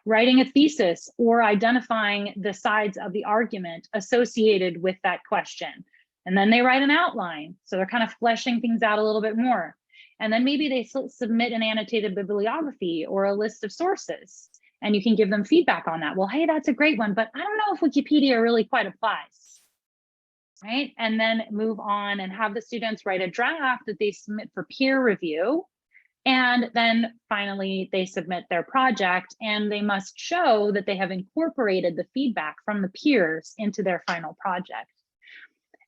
Writing a thesis or identifying the sides of the argument associated with that question. And then they write an outline. So they're kind of fleshing things out a little bit more. And then maybe they submit an annotated bibliography or a list of sources, and you can give them feedback on that. Well, hey, that's a great one, but I don't know if Wikipedia really quite applies, right? And then move on and have the students write a draft that they submit for peer review. And then finally, they submit their project, and they must show that they have incorporated the feedback from the peers into their final project.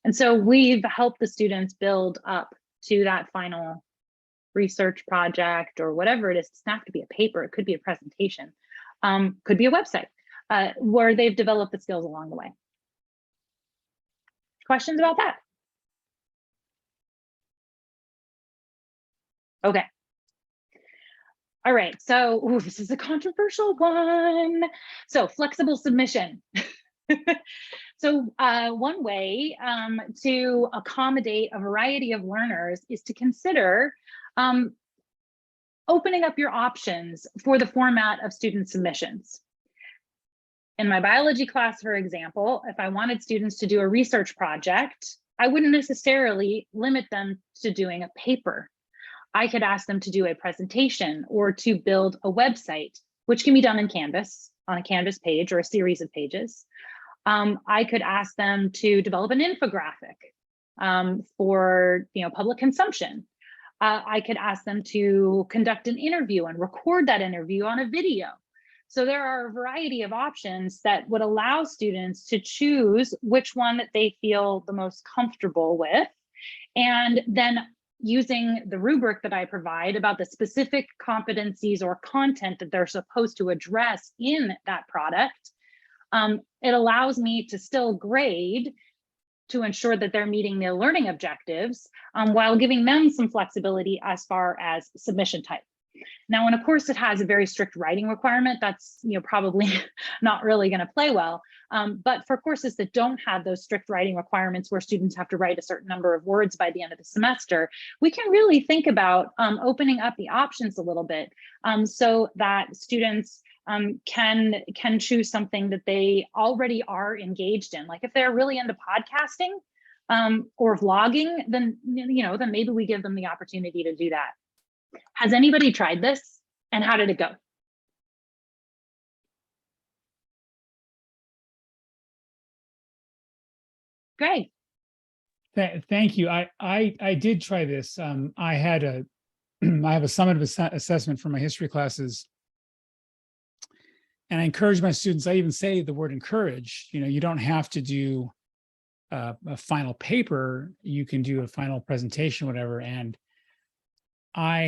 And so we've helped the students build up to that final research project or whatever it is. It doesn't have to be a paper, it could be a presentation, could be a website, where they've developed the skills along the way. Questions about that? Okay. All right, so this is a controversial one. So flexible submission. So one way to accommodate a variety of learners is to consider opening up your options for the format of student submissions. In my biology class, for example, if I wanted students to do a research project, I wouldn't necessarily limit them to doing a paper. I could ask them to do a presentation or to build a website, which can be done in Canvas, on a Canvas page or a series of pages. I could ask them to develop an infographic for public consumption. I could ask them to conduct an interview and record that interview on a video. So there are a variety of options that would allow students to choose which one that they feel the most comfortable with. And then using the rubric that I provide about the specific competencies or content that they're supposed to address in that product, it allows me to still grade to ensure that they're meeting their learning objectives while giving them some flexibility as far as submission type. Now, in a course that has a very strict writing requirement, that's probably not really going to play well. But for courses that don't have those strict writing requirements where students have to write a certain number of words by the end of the semester, we can really think about opening up the options a little bit so that students can choose something that they already are engaged in. Like if they're really into podcasting or vlogging, then then maybe we give them the opportunity to do that. Has anybody tried this, and how did it go? Greg. Thank you. I did try this. I had I have a summative assessment for my history classes, and I encourage my students. I even say the word encourage. You don't have to do a final paper. You can do a final presentation, whatever. And I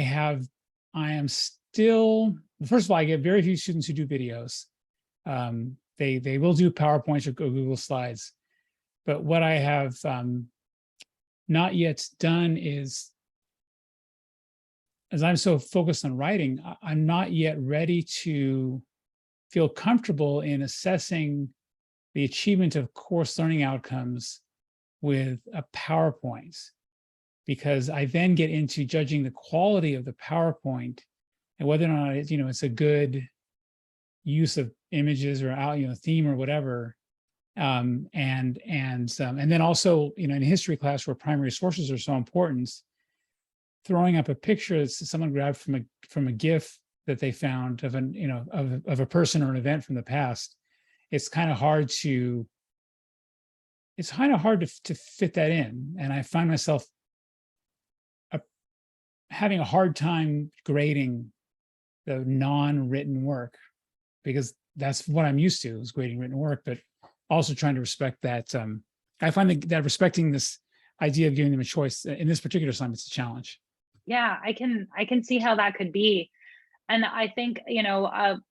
am still, first of all, I get very few students who do videos. They will do PowerPoints or Google Slides, but what I have not yet done is, as I'm so focused on writing, I'm not yet ready to feel comfortable in assessing the achievement of course learning outcomes with a PowerPoint, because I then get into judging the quality of the PowerPoint and whether or not it's a good use of images or theme or whatever. And then also in history class where primary sources are so important, throwing up a picture that someone grabbed from a GIF that they found of of a person or an event from the past, it's kind of hard to fit that in, and I find myself having a hard time grading the non-written work, because that's what I'm used to, is grading written work, but also trying to respect that. I find that respecting this idea of giving them a choice in this particular assignment is a challenge. Yeah, I can see how that could be. And I think,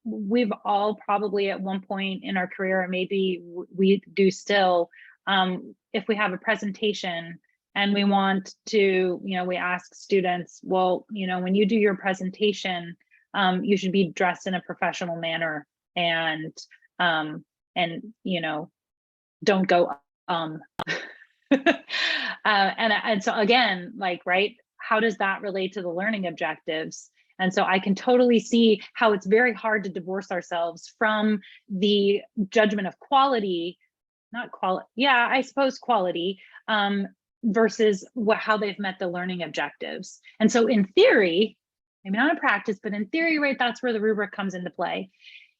we've all probably at one point in our career, maybe we do still, if we have a presentation and we want to, we ask students, well, when you do your presentation, you should be dressed in a professional manner and don't go, and so again, right, how does that relate to the learning objectives? And so I can totally see how it's very hard to divorce ourselves from the judgment of quality, I suppose quality, versus how they've met the learning objectives. And so in theory, maybe not in practice, but in theory, right, that's where the rubric comes into play,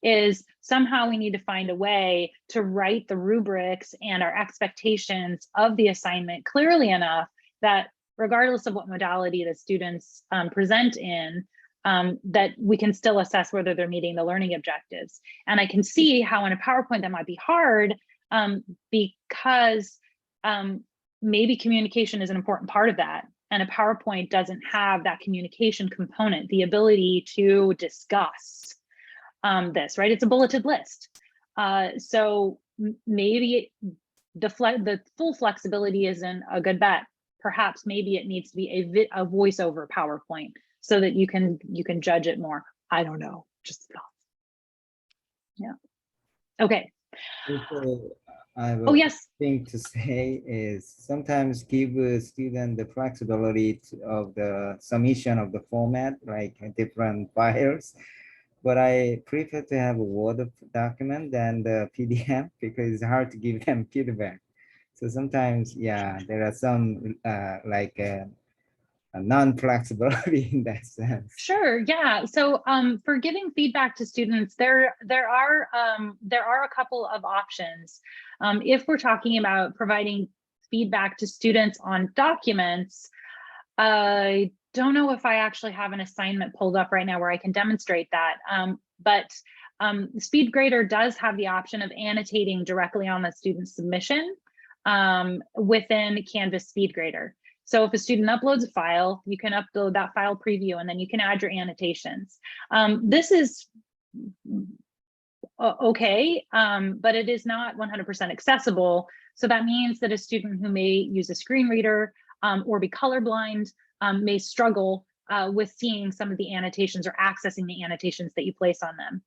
is somehow we need to find a way to write the rubrics and our expectations of the assignment clearly enough that regardless of what modality the students present in, that we can still assess whether they're meeting the learning objectives. And I can see how in a PowerPoint that might be hard because maybe communication is an important part of that. And a PowerPoint doesn't have that communication component, the ability to discuss this, right? It's a bulleted list. So maybe the full flexibility isn't a good bet. Perhaps maybe it needs to be a voiceover PowerPoint so that you can judge it more. I don't know, just thoughts. Yeah. Okay. Also, I have Oh, a yes. thing to say is sometimes give a student the flexibility of the submission of the format, like different files. But I prefer to have a Word document than the PDF because it's hard to give them feedback. So sometimes, yeah, there are some a non-flexibility in that sense. Sure, yeah. So for giving feedback to students, there are a couple of options. If we're talking about providing feedback to students on documents, I don't know if I actually have an assignment pulled up right now where I can demonstrate that. But SpeedGrader does have the option of annotating directly on the student submission within Canvas SpeedGrader. So if a student uploads a file, you can upload that file preview and then you can add your annotations. This is okay, but it is not 100% accessible. So that means that a student who may use a screen reader or be colorblind may struggle with seeing some of the annotations or accessing the annotations that you place on them.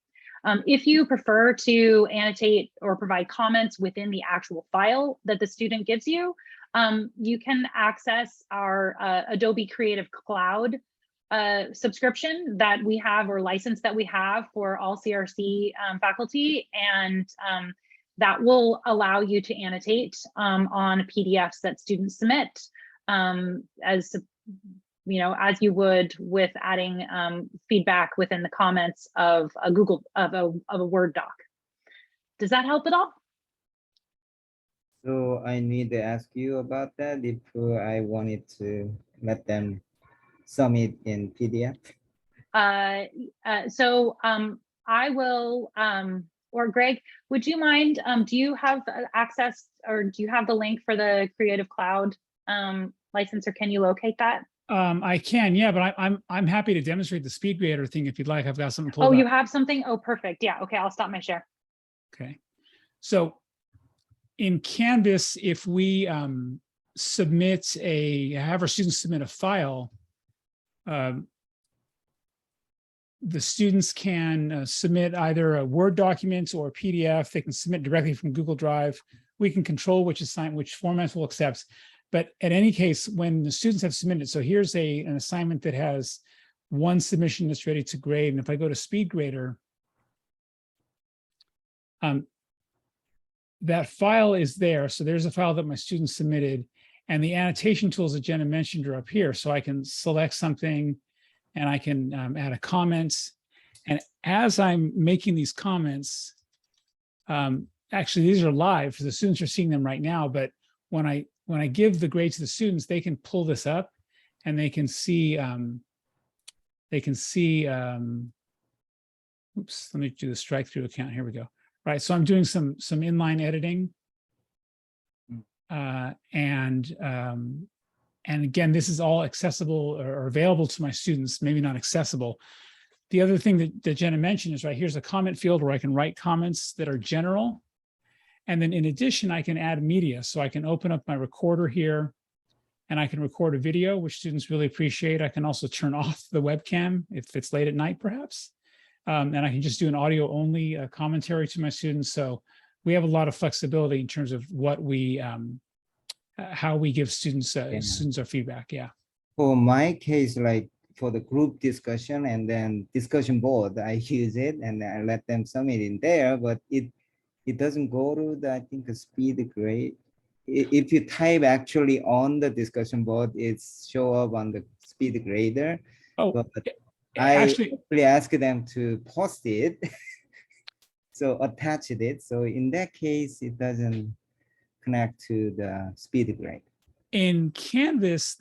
If you prefer to annotate or provide comments within the actual file that the student gives you, you can access our Adobe Creative Cloud subscription that we have, or license that we have for all CRC faculty, and that will allow you to annotate on PDFs that students submit, as you know, as you would with adding feedback within the comments of a a Word doc. Does that help at all? So I need to ask you about that if I wanted to let them submit in PDF. So I will, or Greg, would you mind, do you have access, or do you have the link for the Creative Cloud license, or can you locate that? I can, yeah, but I'm happy to demonstrate the SpeedGrader thing if you'd like. I've got something pulled Oh, up. you have something? Oh, perfect. Yeah. Okay, I'll stop my share. Okay. So in Canvas, if we have our students submit a file, the students can submit either a Word document or a PDF. They can submit directly from Google Drive. We can control which formats we'll accept. But in any case, when the students have submitted, so here's an assignment that has one submission that's ready to grade. And if I go to SpeedGrader, that file is there. So there's a file that my students submitted, and the annotation tools that Jenna mentioned are up here. So I can select something and I can add a comment. And as I'm making these comments, actually these are live, so the students are seeing them right now, but when I give the grade to the students, they can pull this up and they can see, oops, let me do the strike through account. Here we go. Right, so I'm doing some inline editing. And again, this is all accessible or available to my students, maybe not accessible. The other thing that Jenna mentioned is, right, here's a comment field where I can write comments that are general. And then in addition, I can add media. So I can open up my recorder here and I can record a video, which students really appreciate. I can also turn off the webcam if it's late at night, perhaps. And I can just do an audio only commentary to my students. So we have a lot of flexibility in terms of what we, how we give students students our feedback. Yeah. For my case, like for the group discussion and then discussion board, I use it and I let them submit in there, but it doesn't go to the, I think, the SpeedGrader. If you type actually on the discussion board, it's show up on the SpeedGrader. Oh, but actually, I ask them to post it. So attached it. So in that case, it doesn't connect to the SpeedGrader. in Canvas,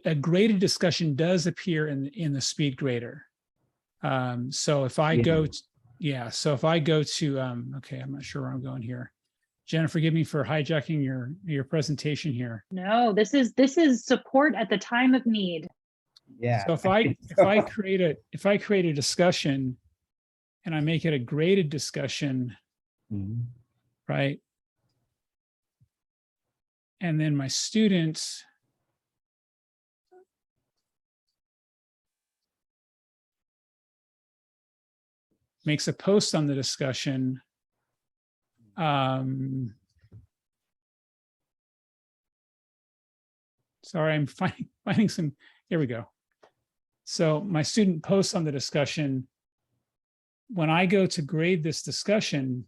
a graded discussion does appear in the SpeedGrader. So if I go, so if I go to, okay, I'm not sure where I'm going here. Jenna, forgive me for hijacking your presentation here. No, this is support at the time of need. Yeah. So if I create a discussion and I make it a graded discussion, right? And then my students makes a post on the discussion. Sorry, I'm finding some, here we go. So my student posts on the discussion. When I go to grade this discussion,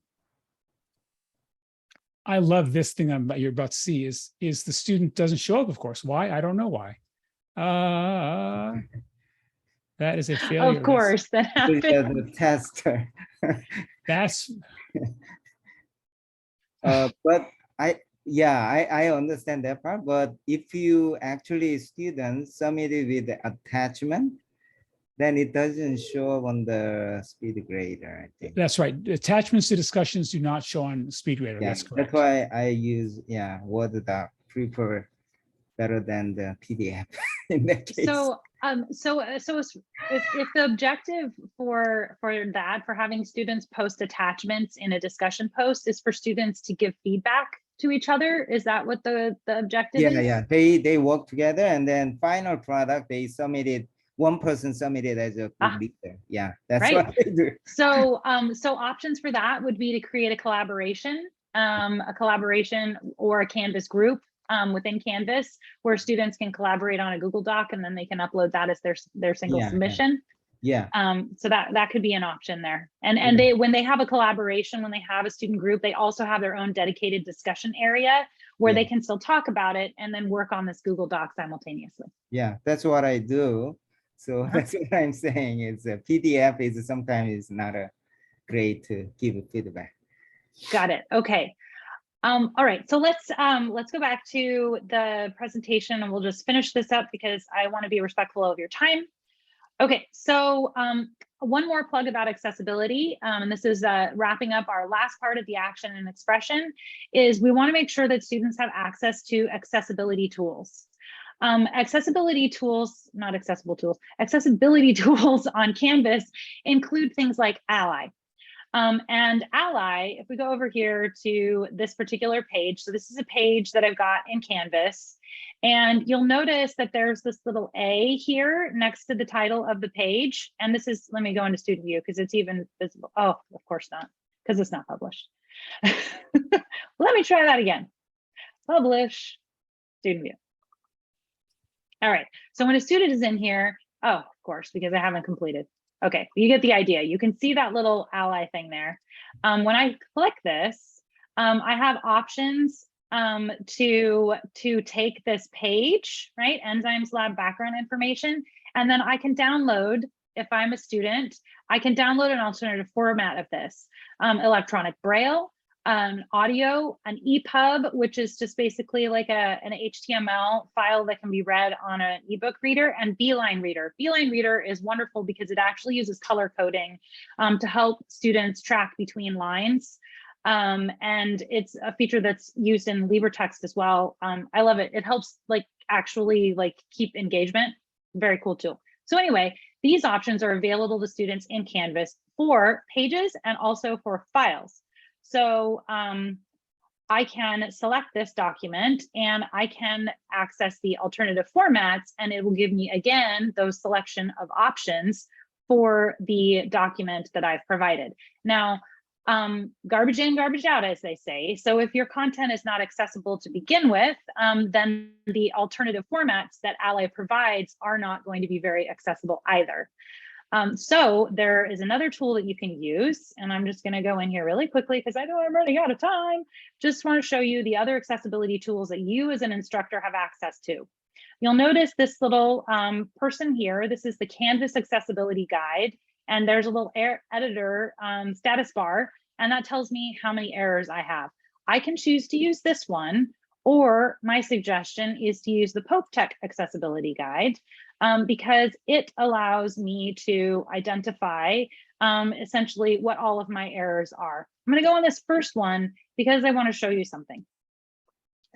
I love this thing you're about to see is the student doesn't show up, of course. Why? I don't know why. That is a failure. Of course, that happens. The tester. That's but I understand that part. But if you actually students submit it with the attachment, then it doesn't show up on the speed grader, I think. That's right. Attachments to discussions do not show on SpeedGrader. Yeah, That's correct. that's why I use Word doc prefer better than the PDF in that case. So if the objective for that, for having students post attachments in a discussion post is for students to give feedback to each other, is that what the objective is? Yeah. They work together, and then final product they submitted. One person submitted as a group leader. Yeah, that's right. what they do. So options for that would be to create a collaboration or a Canvas group within Canvas where students can collaborate on a Google Doc, and then they can upload that as their single submission. Yeah. So that could be an option there. And they, when they have a collaboration, when they have a student group, they also have their own dedicated discussion area where they can still talk about it and then work on this Google Doc simultaneously. Yeah, that's what I do. So that's what I'm saying is a PDF is sometimes not a great to give feedback. Got it. Okay. All right. So let's go back to the presentation and we'll just finish this up because I want to be respectful of your time. Okay. So one more plug about accessibility, and this is wrapping up our last part of the action and expression, is we want to make sure that students have access to accessibility tools. Accessibility tools on Canvas include things like Ally. And Ally, if we go over here to this particular page, so this is a page that I've got in Canvas, and you'll notice that there's this little A here next to the title of the page. And this is, let me go into student view because it's even visible. Oh, of course not, because it's not published. Let me try that again. Publish, student view. All right, so when a student is in here, oh, of course, because I haven't completed. Okay, you get the idea. You can see that little Ally thing there. When I click this, I have options to take this page, right? Enzymes lab background information, and then I can download, if I'm a student, I can download an alternative format of this, electronic braille, audio, an EPUB, which is just basically like an HTML file that can be read on an ebook reader, and Beeline Reader. Beeline Reader is wonderful because it actually uses color coding to help students track between lines. And it's a feature that's used in LibreText as well. I love it. It helps actually keep engagement. Very cool tool. So anyway, these options are available to students in Canvas for pages and also for files. So I can select this document and I can access the alternative formats, and it will give me, again, those selection of options for the document that I've provided. Now, garbage in, garbage out, as they say. So if your content is not accessible to begin with, then the alternative formats that Ally provides are not going to be very accessible either. So there is another tool that you can use, and I'm just going to go in here really quickly because I know I'm running out of time. Just want to show you the other accessibility tools that you as an instructor have access to. You'll notice this little person here. This is the Canvas Accessibility Guide, and there's a little editor status bar, and that tells me how many errors I have. I can choose to use this one, or my suggestion is to use the Pope Tech Accessibility Guide, because it allows me to identify essentially what all of my errors are. I'm going to go on this first one because I want to show you something.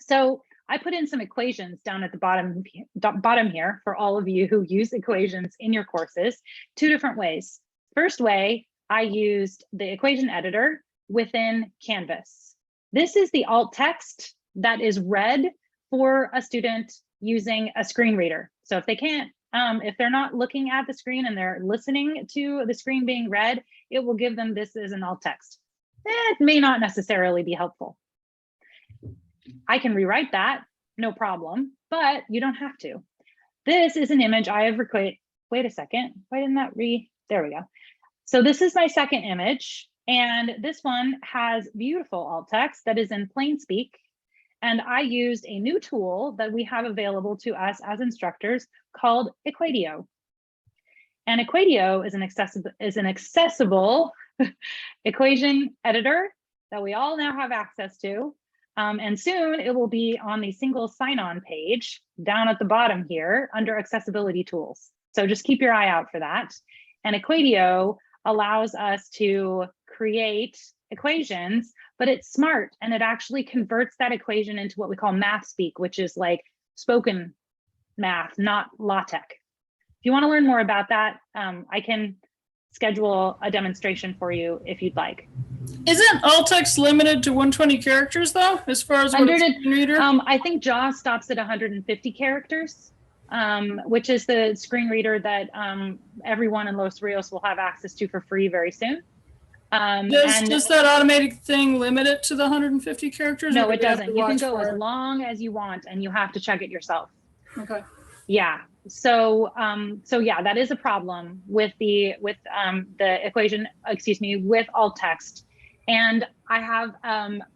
So I put in some equations down at the bottom here for all of you who use equations in your courses, two different ways. First way, I used the equation editor within Canvas. This is the alt text that is read for a student using a screen reader. So if they can't, if they're not looking at the screen and they're listening to the screen being read, it will give them this as an alt text. It may not necessarily be helpful. I can rewrite that no problem, but you don't have to. This is an image I have recorded. Wait a second, why didn't that there we go. So this is my second image, and this one has beautiful alt text that is in plain speak. And I used a new tool that we have available to us as instructors called Equatio. And Equatio is an accessible equation editor that we all now have access to. And soon it will be on the single sign-on page down at the bottom here under accessibility tools. So just keep your eye out for that. And Equatio allows us to create equations, but it's smart, and it actually converts that equation into what we call math speak, which is like spoken math, not LaTeX. If you want to learn more about that, I can schedule a demonstration for you if you'd like. Isn't alt text limited to 120 characters though, as far as what it's reader? I think JAWS stops at 150 characters, which is the screen reader that everyone in Los Rios will have access to for free very soon. Does that automated thing limit it to the 150 characters? No, it doesn't. You can go as long as you want, and you have to check it yourself. Okay. Yeah. So yeah, that is a problem with the equation, excuse me, with alt text. And I have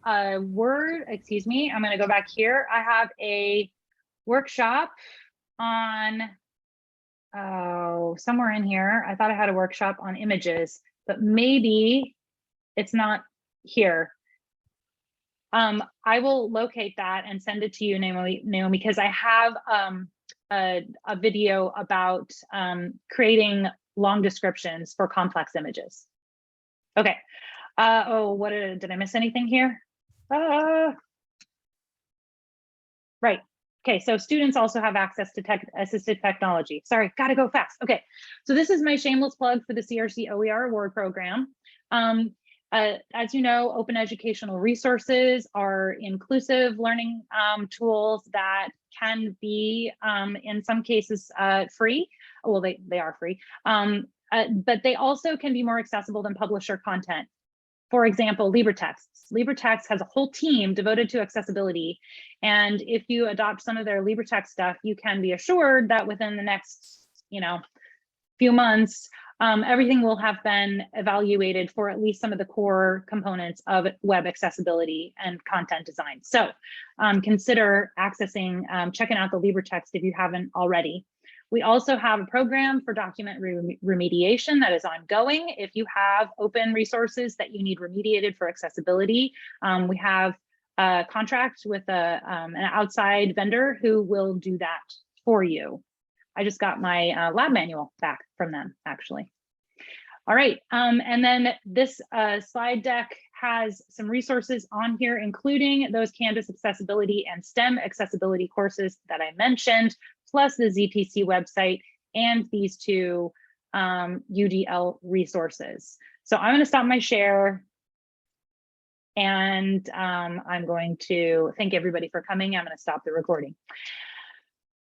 a word, excuse me, I'm going to go back here. I have a workshop on, somewhere in here. I thought I had a workshop on images, but maybe it's not here. I will locate that and send it to you, Naomi, because I have a video about creating long descriptions for complex images. Okay. Oh, did I miss anything here? Right. Okay, so students also have access to assistive technology. Sorry, gotta go fast. Okay, so this is my shameless plug for the CRC OER Award Program. As you know, open educational resources are inclusive learning tools that can be, in some cases, free. Well, they are free, but they also can be more accessible than publisher content. For example, LibreText. LibreText has a whole team devoted to accessibility. And if you adopt some of their LibreText stuff, you can be assured that within the next, few months, everything will have been evaluated for at least some of the core components of web accessibility and content design. So consider accessing, checking out the LibreText if you haven't already. We also have a program for document remediation that is ongoing. If you have open resources that you need remediated for accessibility, we have a contract with an outside vendor who will do that for you. I just got my lab manual back from them, actually. All right, and then this slide deck has some resources on here, including those Canvas accessibility and STEM accessibility courses that I mentioned, plus the ZTC website and these two UDL resources. So I'm going to stop my share, and I'm going to thank everybody for coming. I'm going to stop the recording.